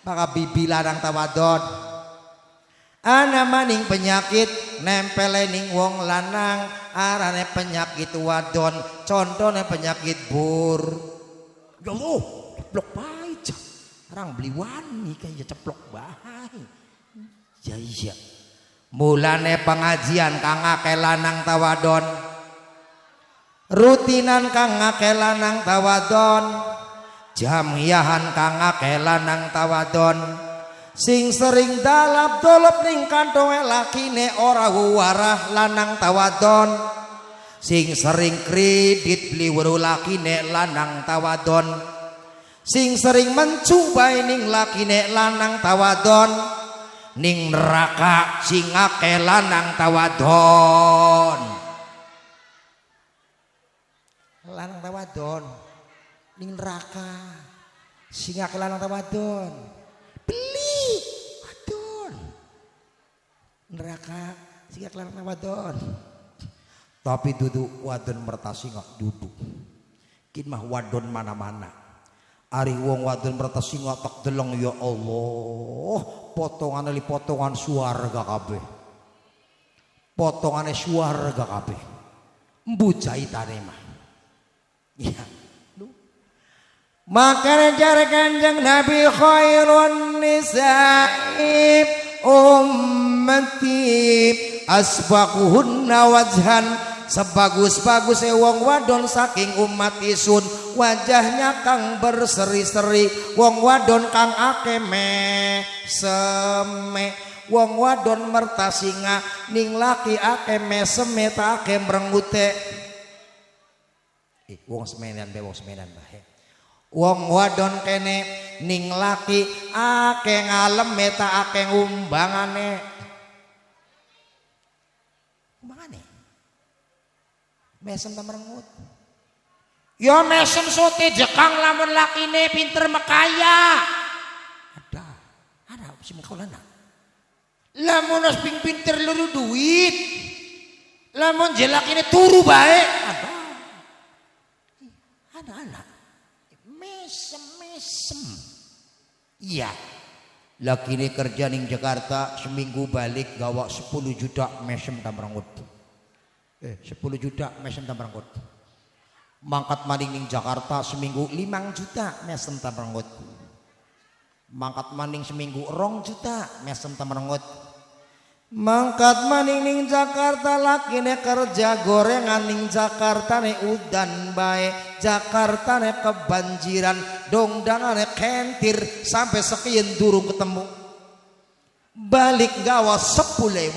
maka bibi larang tawadon. Ana maning penyakit nempel ning wong lanang arane penyakit wadon. Contone penyakit bur. Ya Allah, ceplok bae cah. Orang beli wani kaya ceplok bae. Ya iya. Mulane pengajian kang akeh lanang tawadon, rutinan kang akeh lanang tawadon, jamiahan kang akeh lanang tawadon, sing sering dalap dolop ning kantonge lakine ora warah lanang tawadon, sing sering kredit beli weru lakine lanang tawadon, sing sering mencubai ning lakine lanang tawadon. Ning neraka sing akeh lanang tawadon. Lanang tawadon ning neraka sing akeh lanang tawadon. Beli wadon. Neraka sing akeh lanang tawadon. Tapi duduk wadon mertasinga duduk. Kin mah wadon mana-mana. Ari wong wadon mertasinga tak deleng ya Allah. Potongan li potongan swarga kabeh. Potongane swarga kabeh. Embu jaitane mah. Ya. Makanya jare Kanjeng Nabi khairun nisa'i ummati asbaquhunna wajhan, sebagus-bagus wong wadon saking umat isun wajahnya kang berseri-seri, wong wadon kang akeh meseme, wong wadon mertasinga ning laki akeh meseme tak akeh mrengute. Wong semenan be wong semenan bae. Wong wadon kene ning laki akeh ngaleme tak akeh umbangane. Umbangane mesem ta merengut. Ya mesem sote jekang lamun lakine pinter mekaya. Ada si mekolana. Lamun wis pinter luru duit. Lamun jelakine turu bae. Ada anak. Mesem. Iya. Laki ini kerja ning Jakarta seminggu balik gawa 10 juta mesem tamrangut. 10 juta mesem tamrangut. Mangkat maning ning Jakarta seminggu 5 juta mesem tamrangut. Mangkat maning seminggu 2 juta mesem tamrangut. Mangkat maning ning Jakarta lakine kerja gorengan ning Jakarta ne udan bae, Jakarta ne kebanjiran, dongdangane kentir sampai sekian durung ketemu. Balik gawa 10.000.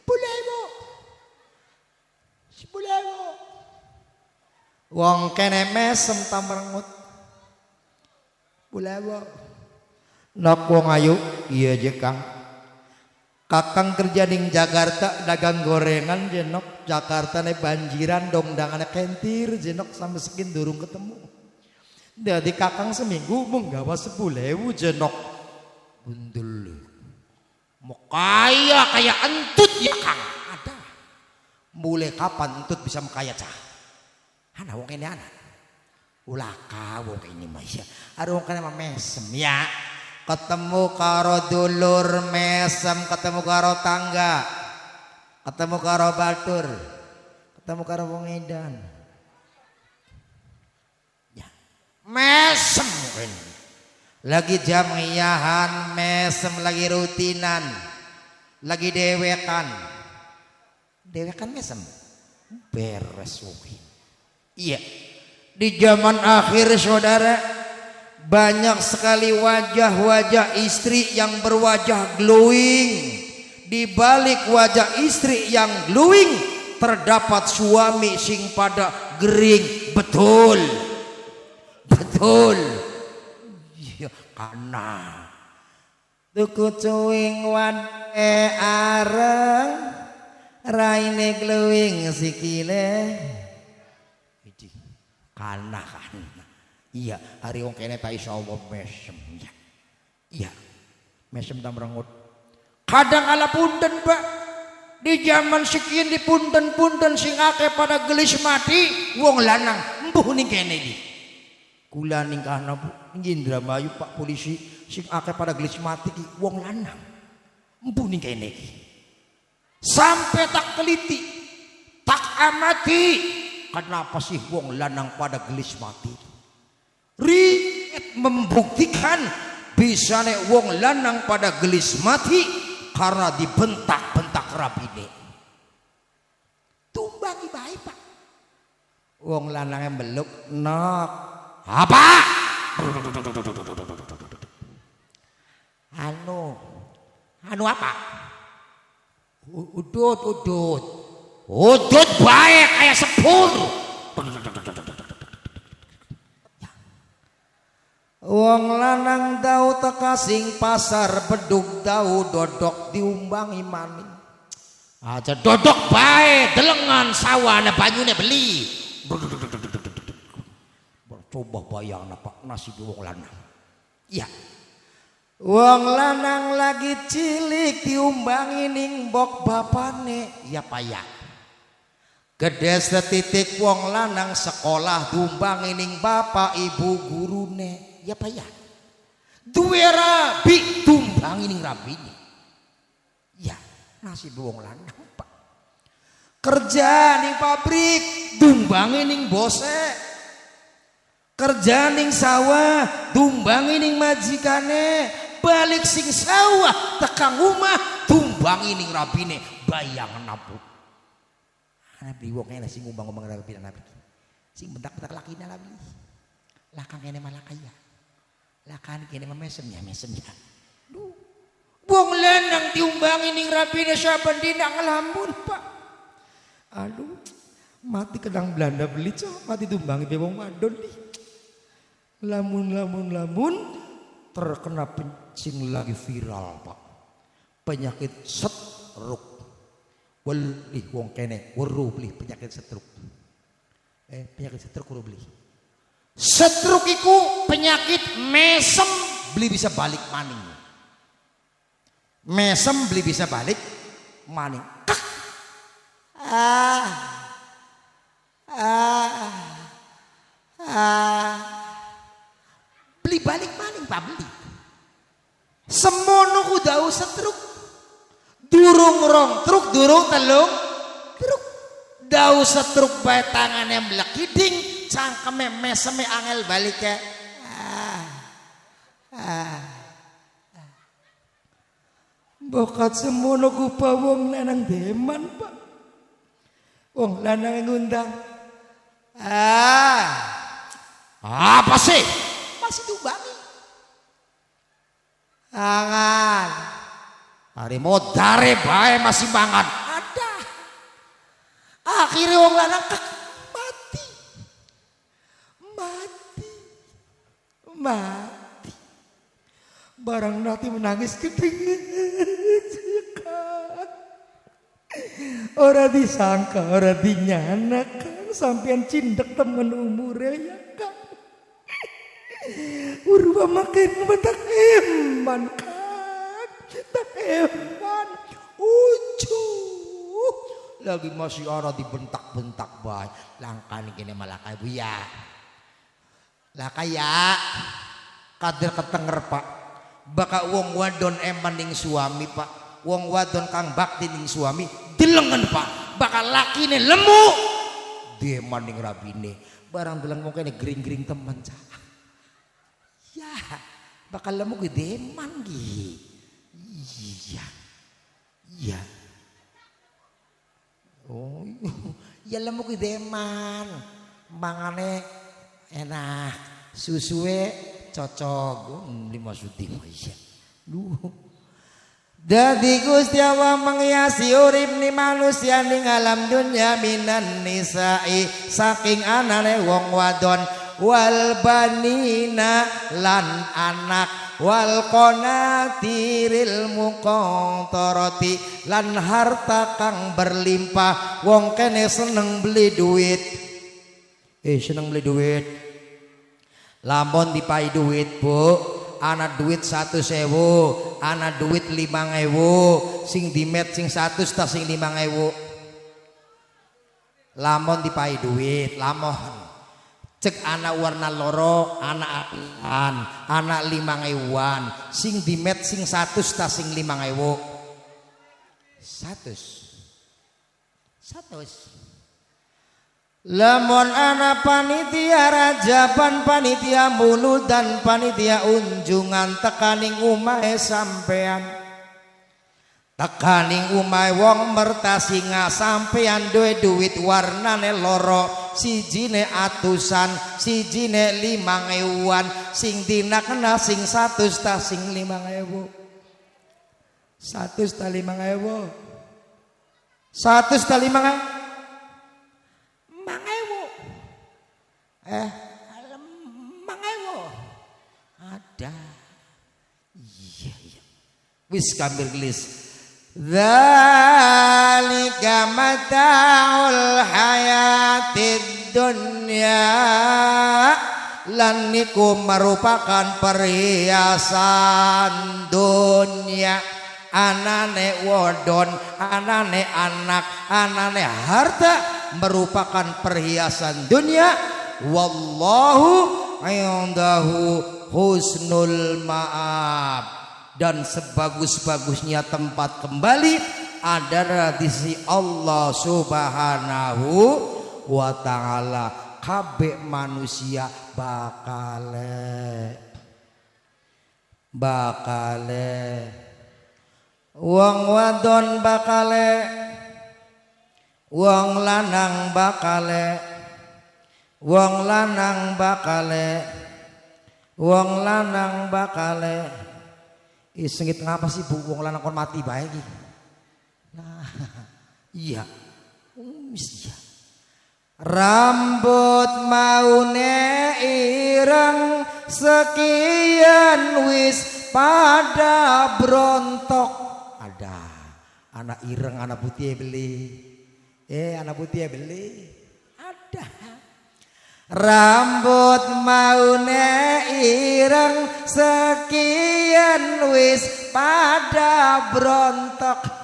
10.000. Wong kene mesem tamrengut. 10.000. Nok wong ayu iya je Kang. Kakang kerja ning Jakarta dagang gorengan jenok, Jakarta ne banjiran dongdangane kentir jenok sampai sekin durung ketemu. Jadi kakang seminggu menggawa 10.000 jenok. Bundul. Mau kaya entut ya Kang. Ada. Mulai kapan entut bisa mekaya cah? Ana wong ini anak. Ulaka wong ini mah ya. Ada wong kene mah mesem ya. Ketemu karo dulur mesem, ketemu karo tangga, ketemu karo batur, ketemu karo wong edan. Ya. Mesem kan. Lagi jamiahan mesem, lagi rutinan, lagi dewekan. Dewekan mesem. Beres wong. Iya. Di zaman akhir saudara, banyak sekali wajah-wajah istri yang berwajah glowing. Di balik wajah istri yang glowing terdapat suami sing pada gering. Betul. Ya kana. Tuku cuwing wade areng, raine glowing sikile. Iki kana kan. Iya, hari wong kene tak iso mesem. Iya. Mesem tamrengut. Kadang ala punten, Pak. Di zaman sekian di punten-punten sing akeh pada gelis mati, wong lanang empuh ning kene iki. Kula ningkahna Bu, Indramayu Pak polisi sing akeh pada gelis mati iki wong lanang. Empuh ning kene iki. Sampai tak teliti, tak amati, kenapa sih wong lanang pada gelis mati? Riet membuktikan bisa nek wong lanang pada gelis mati karena dibentak-bentak rabine. Tumbangi bae Pak. Wong lanangnya beluk nok. Apa? Anu apa? Udut bae kayak sepur. Wong lanang dau teka sing pasar bedug dau dodok diumbangi maning. Aja dodok bae delengan sawane banyune beli. Coba bayangna Pak nasib wong lanang. Iya. Wong lanang lagi cilik diumbangi ning bok bapane. Ya payah. Gede setitik wong lanang sekolah diumbangi ning bapak ibu gurune. Ya payah. Duwe rabi tumbangi ning rabine. Ya, nasib wong lanang Pak. Kerja ning pabrik tumbangi ning bose. kerja ning sawah tumbangi ning majikane, balik sing sawah tekang rumah tumbangi ning rabine, bayang nabu. Nabi wong kene sing ngumbang-umbang rabine nabi. Sing bentak-bentak lakine nabi. Lakang kene malah kaya. Lakan kene mesem ya. Duh. Wong lanang diumbangi ning rabine saben dina ngelamun, Pak. Aduh. Mati kedang Belanda beli mati tumbangi be wong wadon nih. Lamun terkena sing lagi viral, Pak. Penyakit stroke. Welih wong kene weruh beli penyakit stroke. Penyakit stroke weruh beli. Stroke iku penyakit mesem beli bisa balik maning. Mesem beli bisa balik maning. Beli balik maning Pak beli. Semono ku dau stroke. Durung rong truk durung telung truk. Dau stroke bae tangane mlekiding, cangkeme meseme angel balik ya. Bokat semono ku pa wong lanang deman, Pak. Wong lanang ngundang. Apa sih? Masih tumbangi. Angan. Hari modare bae masih mangan. Ada. Akhirnya wong lanang mati. Barang nanti menangis gede. Ora disangka, ora dinyanakan sampean cindek temen umure ya kan. Urwa makin tak eman kan. Tak eman. Lagi masih ora dibentak-bentak bae. Langkane kene malah kae buya. Lah kaya kader ketenger Pak. Baka wong wadon eman ning suami Pak. Wong wadon kang bakti ning suami delengen Pak. Bakal lakine lemu. Deman ning rabine. Barang deleng wong kene gring-gring temen cah. Ya, bakal lemu ge deman ge. Iya. Oh, ya lemu ge deman. Mangane enak. Susue cocok. Maksudnya iya. Dadi Gusti Allah menghiasi urip ni manusia ning alam dunya minan nisa'i saking anane wong wadon wal banina lan anak wal qanatiril muqantarati lan harta kang berlimpah. Wong kene seneng beli duit. Seneng beli duit. Lamun dipai duit, Bu, ana duit 100.000, ana duit 5.000, sing dimet sing 100 ta sing 5.000. Lamun dipai duit, lamun cek ana warna loro, ana apian, ana 5.000-an, sing dimet sing 100 ta sing 5.000. 100. Lamun ana panitia rajaban, panitia mulut dan panitia unjungan tekaning umahe sampean, tekaning umahe wong mertasinga sampean duwe duit warnane loro, sijine atusan, sijine 5.000-an, sing dina kena sing 100 ta sing 5.000. 100 ta 5.000. 100 ta 5.000. 5.000 ada. Iya. Wis kambir gelis. Dzalika mataul hayatid dunya, lan niku merupakan perhiasan dunia. Anane wadon, anane anak, anane harta merupakan perhiasan dunia. Wallahu indahu husnul ma'ab, dan sebagus-bagusnya tempat kembali adalah di sisi Allah Subhanahu wa ta'ala. kabeh manusia bakale wong wadon bakale wong lanang bakale wong lanang bakale sengit ngapa sih Bu wong lanang kon mati bae iki nah iya iya rambut maune ireng sekian wis pada brontok ada anak ireng anak putih beli anak putih beli ada rambut maune ireng sekian wis pada brontok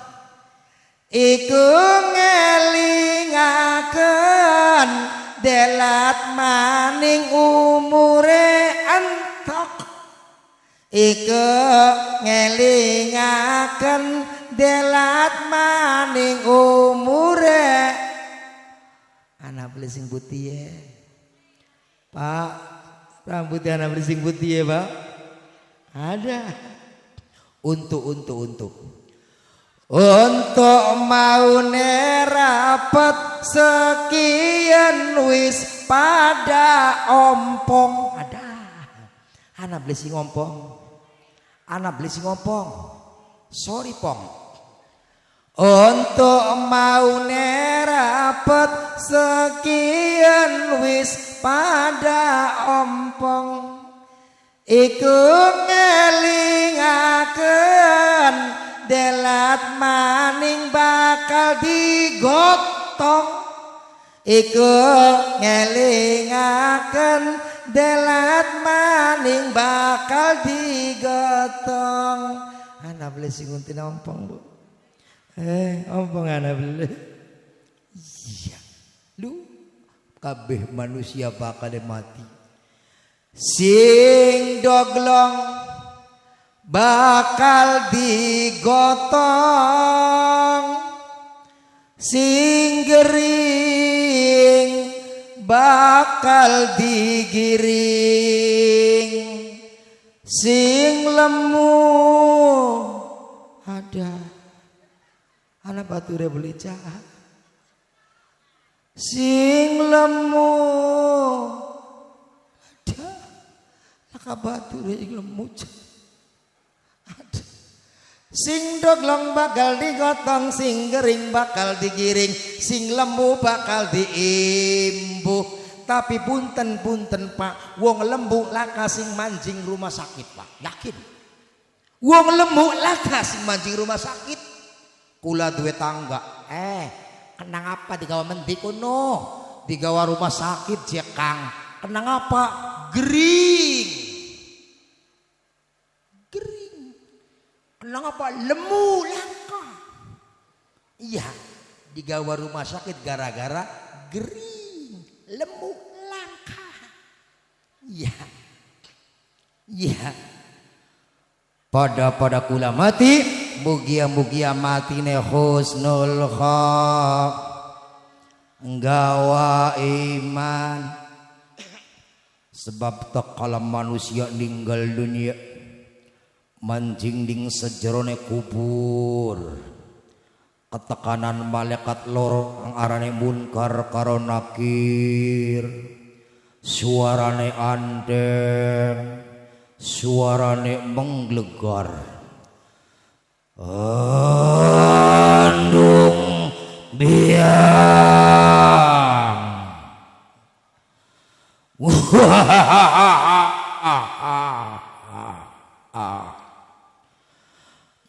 iku ngelingaken delat maning umure entok iku ngelingaken delat maning umure anak beli sing putih ya Pak rambutnya anak beli sing putih ya Pak ada untuk maune rapet sekian wis pada ompong ada anak beli sing ompong sorry pong untuk maune rapet sekian wis pada ompong iku ngelingaken delat maning bakal digotong iku ngelingaken delat maning bakal digotong anak beli sing untin ompong Bu ompong anak beli iya lu kabeh manusia bakal mati sing doglong bakal digotong sing gering bakal digiring sing lemu ada anak bature beli jahat sing lemu ada laka bature lemu jahat sing doglong bakal digotong sing gering bakal digiring sing lembu bakal diimbuh tapi punten Pak wong lembu laka sing manjing rumah sakit Pak yakin wong lembu laka sing manjing rumah sakit kula duwe tangga kenang apa digawa mendi kono digawa rumah sakit jekang kenang apa gering kenang apa lemu langka iya digawa rumah sakit gara-gara gering lemu langka iya pada kula mati mugia matine husnul khok nggawa iman sebab tekala manusia ninggal dunia manjing ding sejerone kubur ketekanan malaikat loro ang arane munkar karo nakir suarane andeng suarane mengglegar andung biang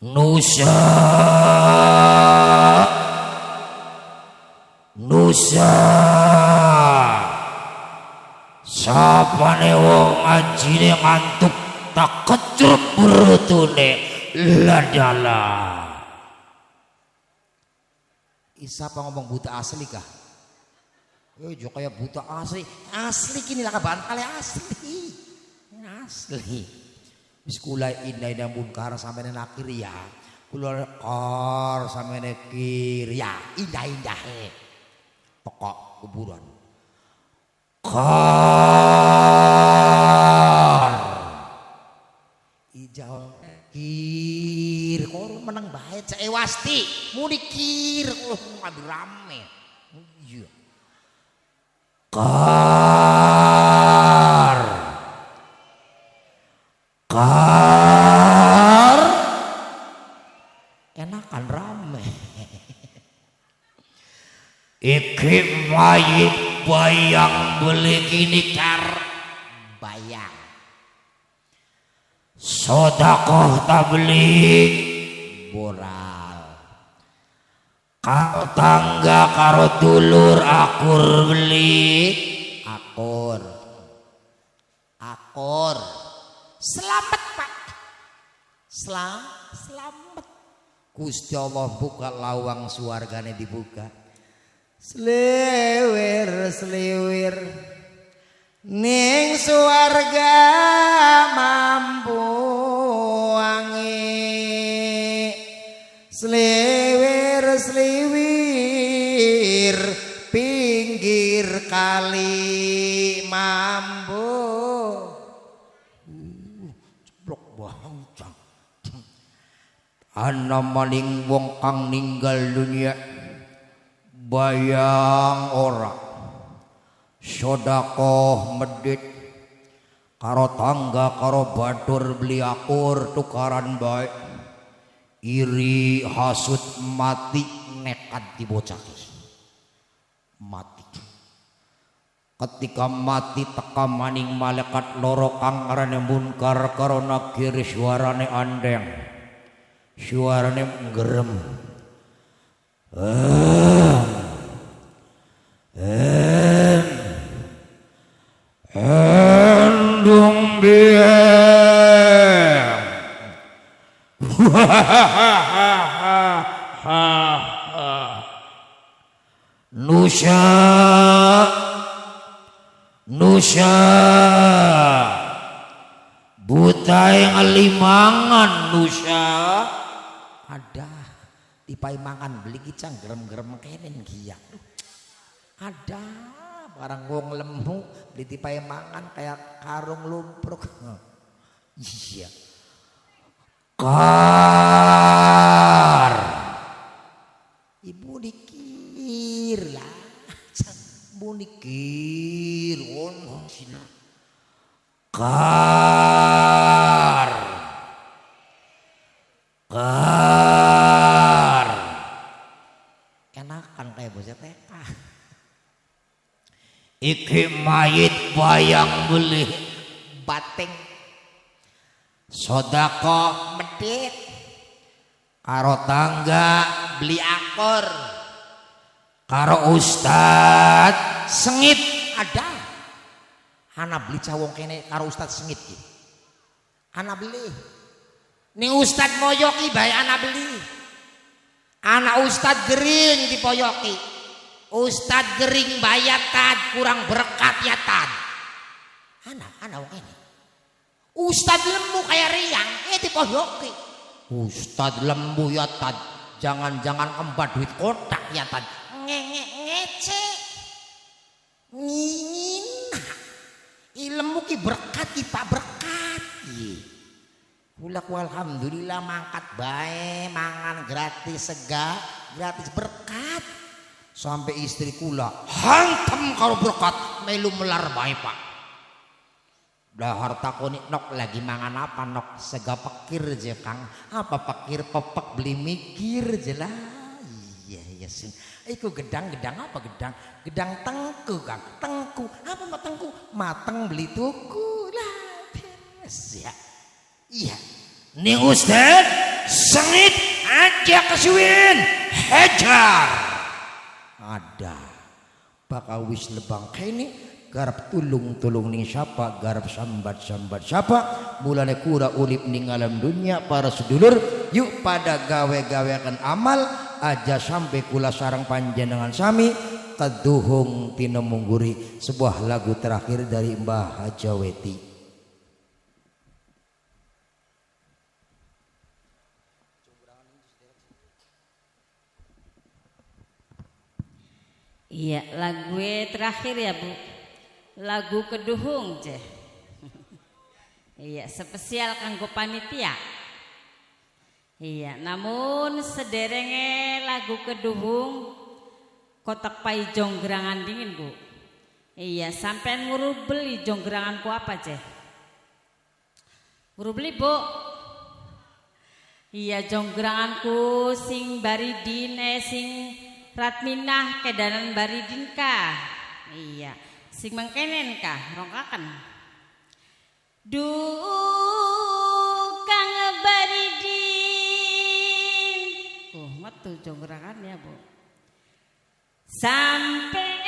Nusa sapane wong anjine ngantuk tak kecrep perutune ladala. Isa apa ngomong buta asli kah? Jo kayak buta asli. Asli kini lah kaban kali asli. Asli. Wis kula indah munkar sampe nakir ya. Kula kor sampe nakir ya indah-indah. Pokok kuburan. Kar ijau kir kok menang bae cek wasti muni kir ngambil rame iya kar enakan rame iki mayit bayang beli kini kar bayang sodakoh tablik moral karo tangga karo dulur akur beli akur selamat pak selamat Gusti Allah buka lawang suargane dibuka seliwir ning suarga mampu wangi seliwir pinggir kali mampu ceplok bangsa ana maning wong kang ninggal dunia bayang ora sodakoh medit karo tangga karo batur beli akur tukaran baik iri hasut mati nekat dibocaki mati ketika mati teka maning malaikat loro kang arane munkar karo nakir suarane andeng suarane ngerem endung biang Nusa buta yang alimangan Nusa ada di paimangan beli kicang gerem-gerem kenen giyak ada barang wong lemu beli di paimangan kayak karung lumpruk iya kar ibu dikir lah ibu dikir ono sina kar enakan kayak bocah TK iki mayit bayang beli bating sodako medit karo tangga beli akor karo ustad sengit ada ana beli cawong kene karo ustad sengit ki ana beli ning ustad moyoki bae ana beli ana ustad gering dipoyoki ustad gering bayatan kurang berkat ya tan ana wong kene ustad lemu kayak riang dipoyoki ustad lembu ya tan jangan-jangan empat duit kotak ya tan ngece ngin ilmu ki berkat kita berkat kulak alhamdulillah mangkat bae mangan gratis sega gratis berkat sampai istri kula hantem kalau berkat melu melar bae pak dahar takoni nok lagi mangan apa nok sega pekir je kang apa pekir pepek beli mikir je lah iya sih iku gedang apa gedang tengku kang tengku apa mateng beli tuku lah biasa ya iya nih ustad sengit aja kesuwin hajar ada bakal wis lebang kene garap tulung ning siapa garap sambat siapa mulane kura ulip ning alam dunia para sedulur yuk pada gawe-gawekan amal aja sampai kula sarang panjenengan sami kaduhung tina mungguri sebuah lagu terakhir dari Mbah Hajaweti. Iya lagu terakhir ya Bu. lagu keduhung je. Iya, spesial kanggo panitia. Iya, namun sederenge lagu keduhung kotak pai jonggerangan dingin Bu. Iya, sampean nguru beli jonggeranganku apa je? Nguru beli Bu. Iya, jonggeranganku sing baridin sing Ratminah kedanan baridin kah? Iya, sing mengkenen kah? Rongkaken. Kang baridin. Metu jonggerangannya Bu. Sampean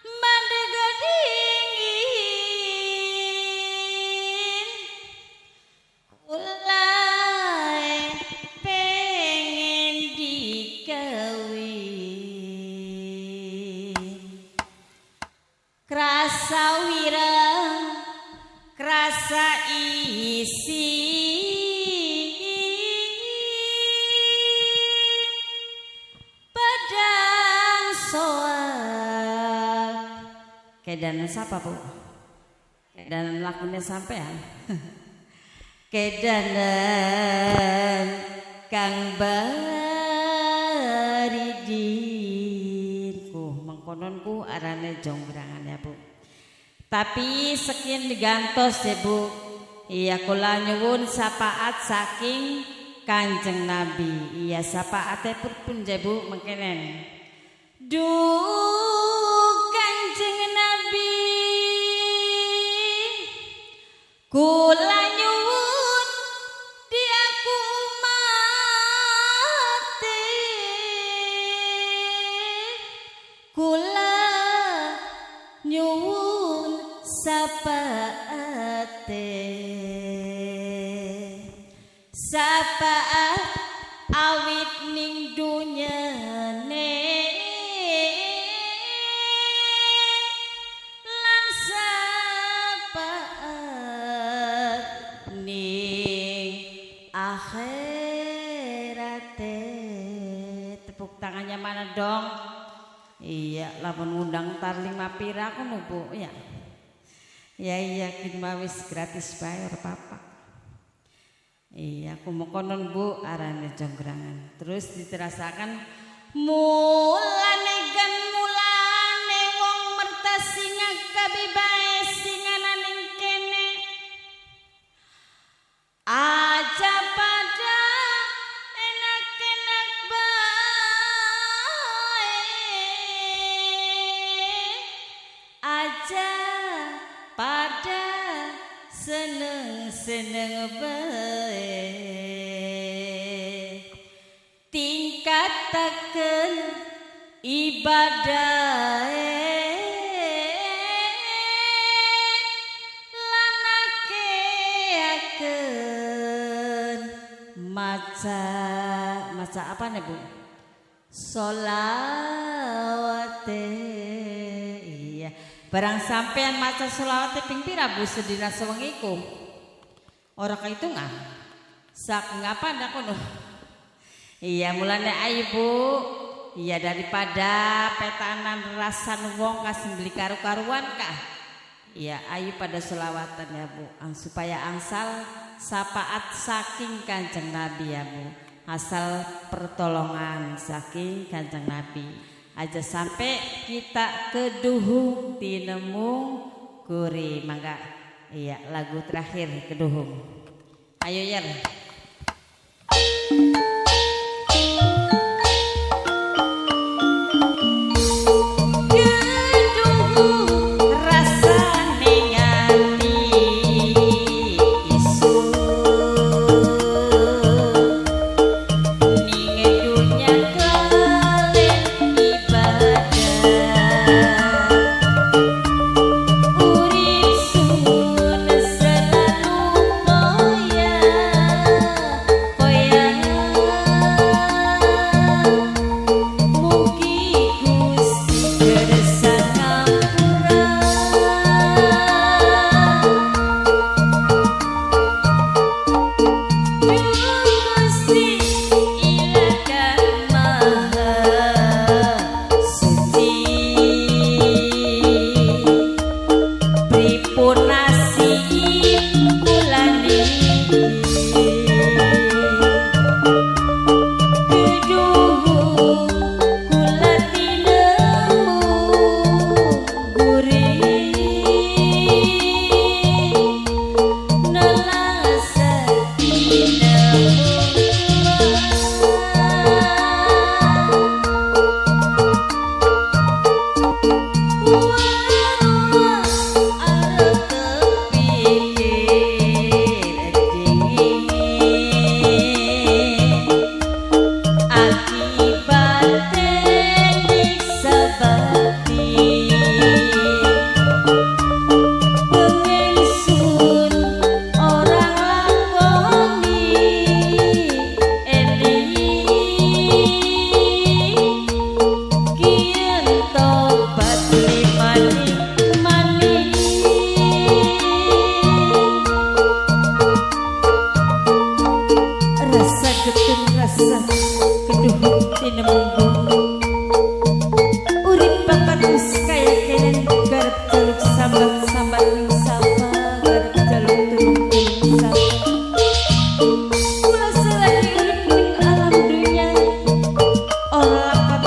mandegedingin ulai pengen dikawin krasa wirang krasa isi padang soal kedanan siapa Bu? Kedanan lakunya sampean. Kedanan Kang baridin mengkononku arane jonggerangannya Bu. Tapi sekian digantos ya Bu. Iya kula nyuwun syafaat saking Kanjeng Nabi. Iya syafaate pun ya Bu mengkenen. Kanjeng Nabi kula nyuwun di aku mati kula nyuwun sapaat awit ning dunyane lan sapaat ning akhirate. Tepuk tangannya mana dong? Iya, lamun ngundang tarling mapira kono Bu ya. Ya iya kin wis gratis bae ora apa-apa. Iya, aku mau konon Bu arane jonggerangan. Terus diterasakan mulane gan mulane wong merta singa kabibae singana ning kene. Aja pada enak-enak bae. Aja pada seneng-seneng bae. Tingkataken ibadah lan akeaken maca apa nih Bu? Sholawate. Iya, barang sampean maca sholawate ping pira Bu sedina sewengiku? Ora kahitungan. Sak ngapa ndak kono? Iya, mulane ayo Bu. Iya, daripada petanan rasan wong kasih beli karu-karuan kah? Iya, ayo pada sholawatan ya Bu, supaya angsal syafaat saking Kanjeng Nabi ya Bu. Asal pertolongan saking Kanjeng Nabi. Aja sampai kita keduhung tinemu kuri mangga. Iya, lagu terakhir keduhung. Ayo Yer. Urip sun selalu poya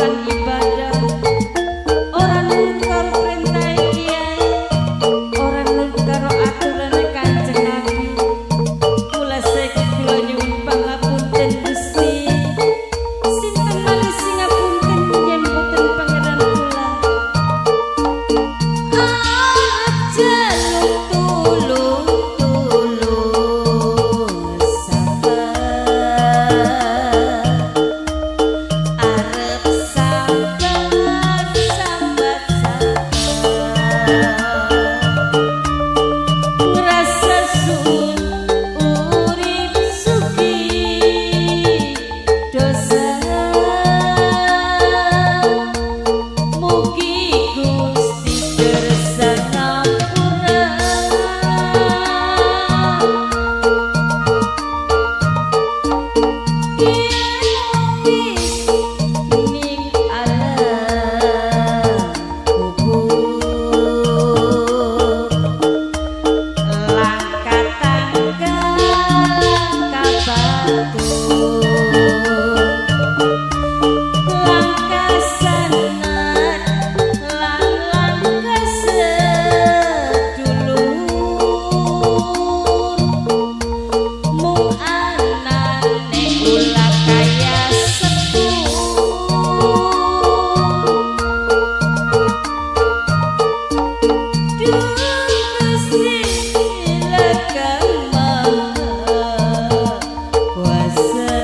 melakukan ibadah, orang nurut karo perintah kiai, orang nurut karo aturan Kanjeng Nabi. Mula saiki kula nyuwun pangapunten Gusti. Sinten malih sing ngapunten yen boten pangeran kula. Jaluk tulung arep sambat ngrasa sun urip sugih dosa mugi Gusti kersa ngapura ning alam kubur langkah tangga kabatur langkah sanat lan langkah sedulur mung anane ulah kaya sepuh Duh Gusti lekang maha kuasa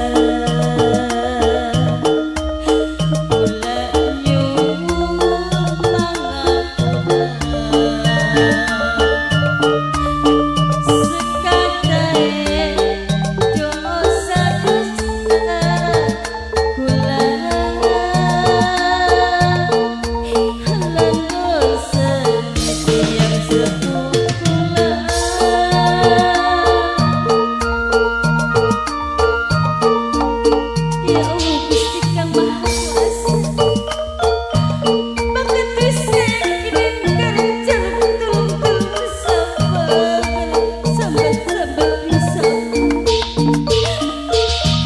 kula nyuwun sekadae dosa-dosa kula lan dosa tiyang sepuh kula ya Allah Gusti Kang Maha Kuasa Bakati sekren kerja tulung sambat bisa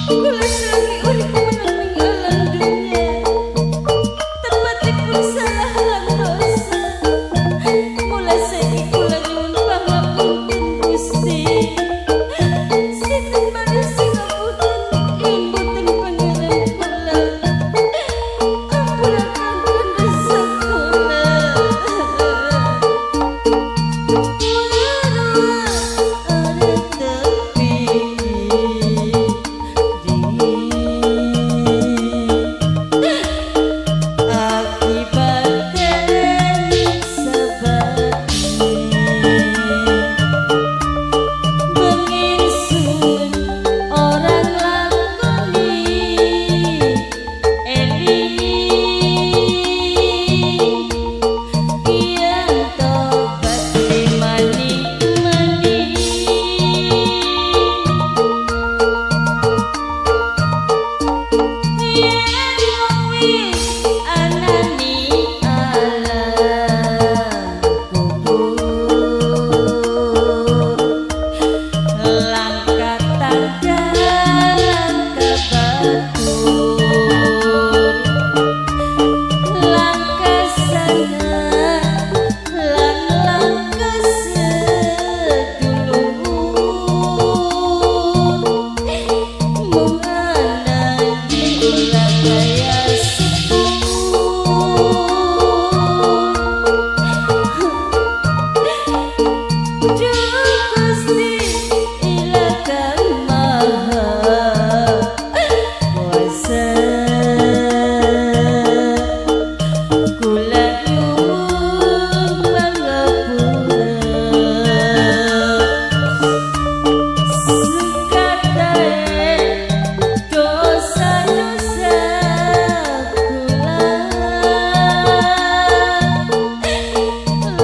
kula selagi urip meneng alam dunia terpatipun salah lan dosa mula saiki kula nyuwun pangapunten Gusti sinten malih sing ngapunten ing boten pangeran kula ampuraken dosa kula ada tepi akibatnya sebab bengin orang lakoni eling kian tobat mani-mani yen wong wis anani alam kubur langkah tangga kabatur langkah sangat lan langkah sedulur mung anane ulah kaya sepuh Duh Gusti lekang maha kuasa kula nyuwun pangapura sekadae dosa-dosa kula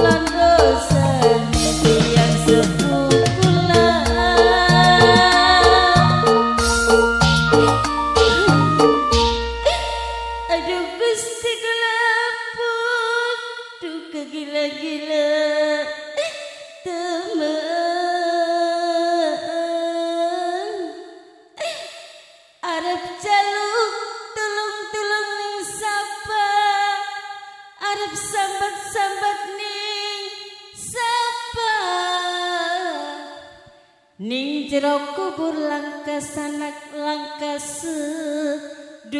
lan dosa tiyang sepuh kula aduh Gusti kula ampun duh kegila-gila temen arep jaluk tulung-tulung ning jero kubur langkah sanak langkah sedulur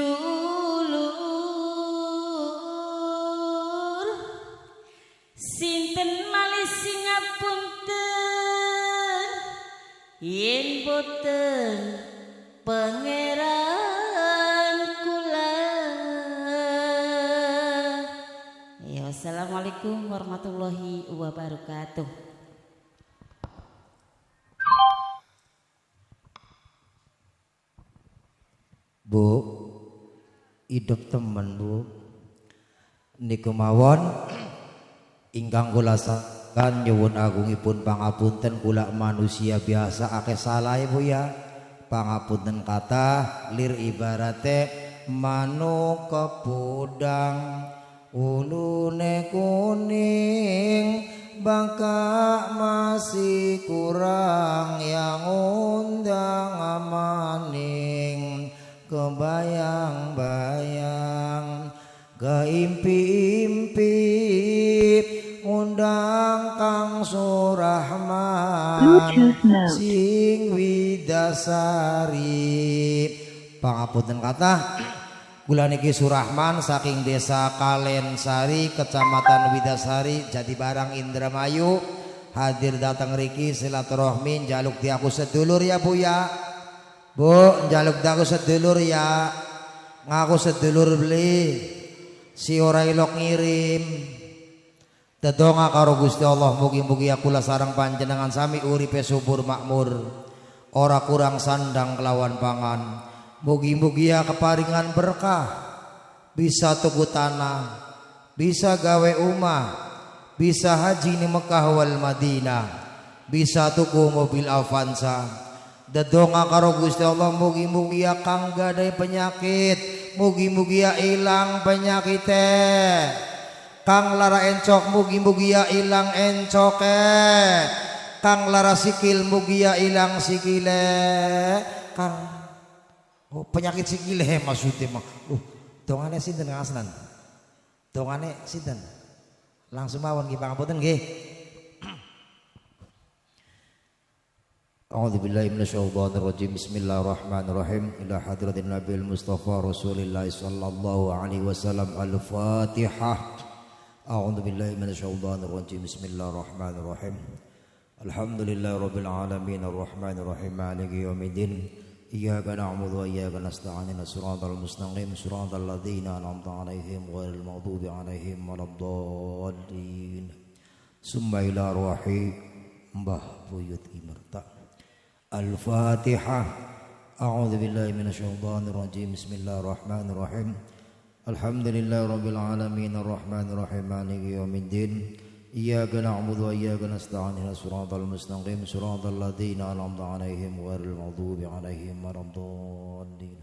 sinten malih sing ngapunten yen boten pangeran kula. Ya, assalamualaikum warahmatullahi wabarakatuh. Bu, hidup temen Bu, niku mawon ingkang kula sakan nyuwun agungipun pangapunten kula manusia biasa akeh salah Bu ya. Pangapunten kata lir ibarate manuk kepudang ulune kuning bangka masih kurang yang undang amaning kebayang-bayang keimpi-impi undang Kang Surahman sing widasari. Pangapunten kata kula niki Surahman saking desa Kalensari kecamatan Widasari Jatibarang Indramayu hadir datang riki silaturahmi njaluk di aku sedulur ya Bu ya. Bu, njaluk daku sedulur ya. Ngaku sedulur beli. Si ora ilok ngirim. Dedonga karo Gusti Allah mugi-mugi akula sareng panjenengan sami uripe subur makmur. Ora kurang sandang kelawan pangan. Mugi-mugi ya keparingan berkah. Bisa tuku tanah, bisa gawe omah, bisa haji ni Mekah wal Madinah, bisa tuku mobil Avanza. Dedonga karo Gusti Allah mugi-mugi ya kang gadai penyakit, mugi-mugi ya ilang penyakite. Kang lara encok mugi-mugi ya ilang encoke. Kang lara sikil mugi ya ilang sikile. Kang penyakit sikile maksudnya mah. Dongane sinten ngasnan? Dongane sinten? Langsung mawon nggih pangapunten nggih. A'udzubillahi minasyaitonirrajim. Bismillahirrahmanirrahim. Ila hadratin Nabil Mustafa Rasulillah sallallahu alaihi wasallam. Al-Fatihah. A'udzubillahi minasyaitonirrajim. Bismillahirrahmanirrahim. Alhamdulillahirabbil alamin arrahmanirrahim maliki yaumiddin. Iyyaka na'budu wa iyyaka nasta'in. Shiratal mustaqim shiratal ladzina an'amta 'alaihim ghairil maghdubi 'alaihim waladdallin. Summa ila ruhi Mbah Buyut Imerta. Al-Fatihah. A'udzu billahi minasyaitonir rajim. Bismillahirrahmanirrahim. Alhamdulillahirabbil alamin arrahmanirrahim maliki yaumiddin. Iyyaka na'budu wa iyyaka nasta'in. Shiratal mustaqim shiratal ladzina an'amta 'alaihim ghairil maghdubi 'alaihim waladdallin.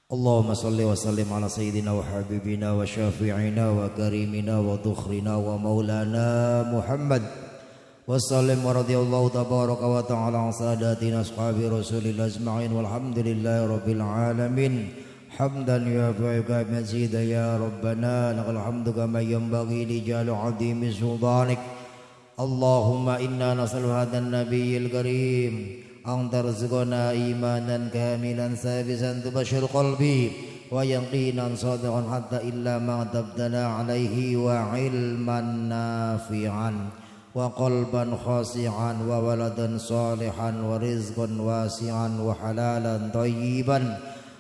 Allahumma salli wa sallim ala sayyidina wa habibina wa syafi'ina wa karimina wa tukhrina wa maulana Muhammad. Wassalam wa radiyallahu tabaraka wa ta'ala sadatina ashabi rasulillah ajma'in walhamdulillahi rabbil alamin hamdan yuafi'uka mazida ya rabbana lakal hamdu kama yanbaghi li jalali 'azimi sultanik. Allahumma inna nas'alu hadan nabiyil karim an tarzuqana imanan kamilan sabisan tubashir qalbi wa yaqinan sadiqan hatta illa ma tabtana alaihi wa ilman nafi'an wa qalban khasi'an wa waladan salihan wa rizqan wasi'an wa halalan thayyiban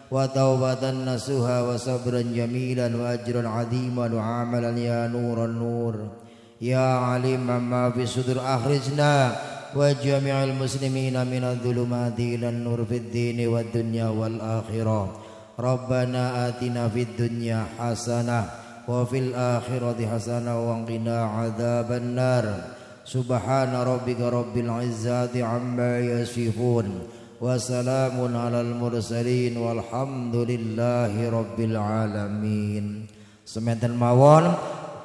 wa taubatan nasuha wa sabran jamilan wa ajran 'aziman wa amalan ya nuran nur ya aliman ma fi sudur akhrijna wa jami'al muslimina minadh-dhulumati ilan nur fid dini wad dunya wal akhirah. Rabbana atina fid dunya hasanah wa fil akhirati hasanah wa qina adzaban nar. Subhana rabbika rabbil izzati amma yasifun wa salamun alal mursalin walhamdulillahi rabbil alamin. Semanten mawon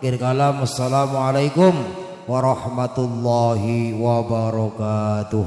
akhir kalam. Assalamualaikum warahmatullahi wabarakatuh.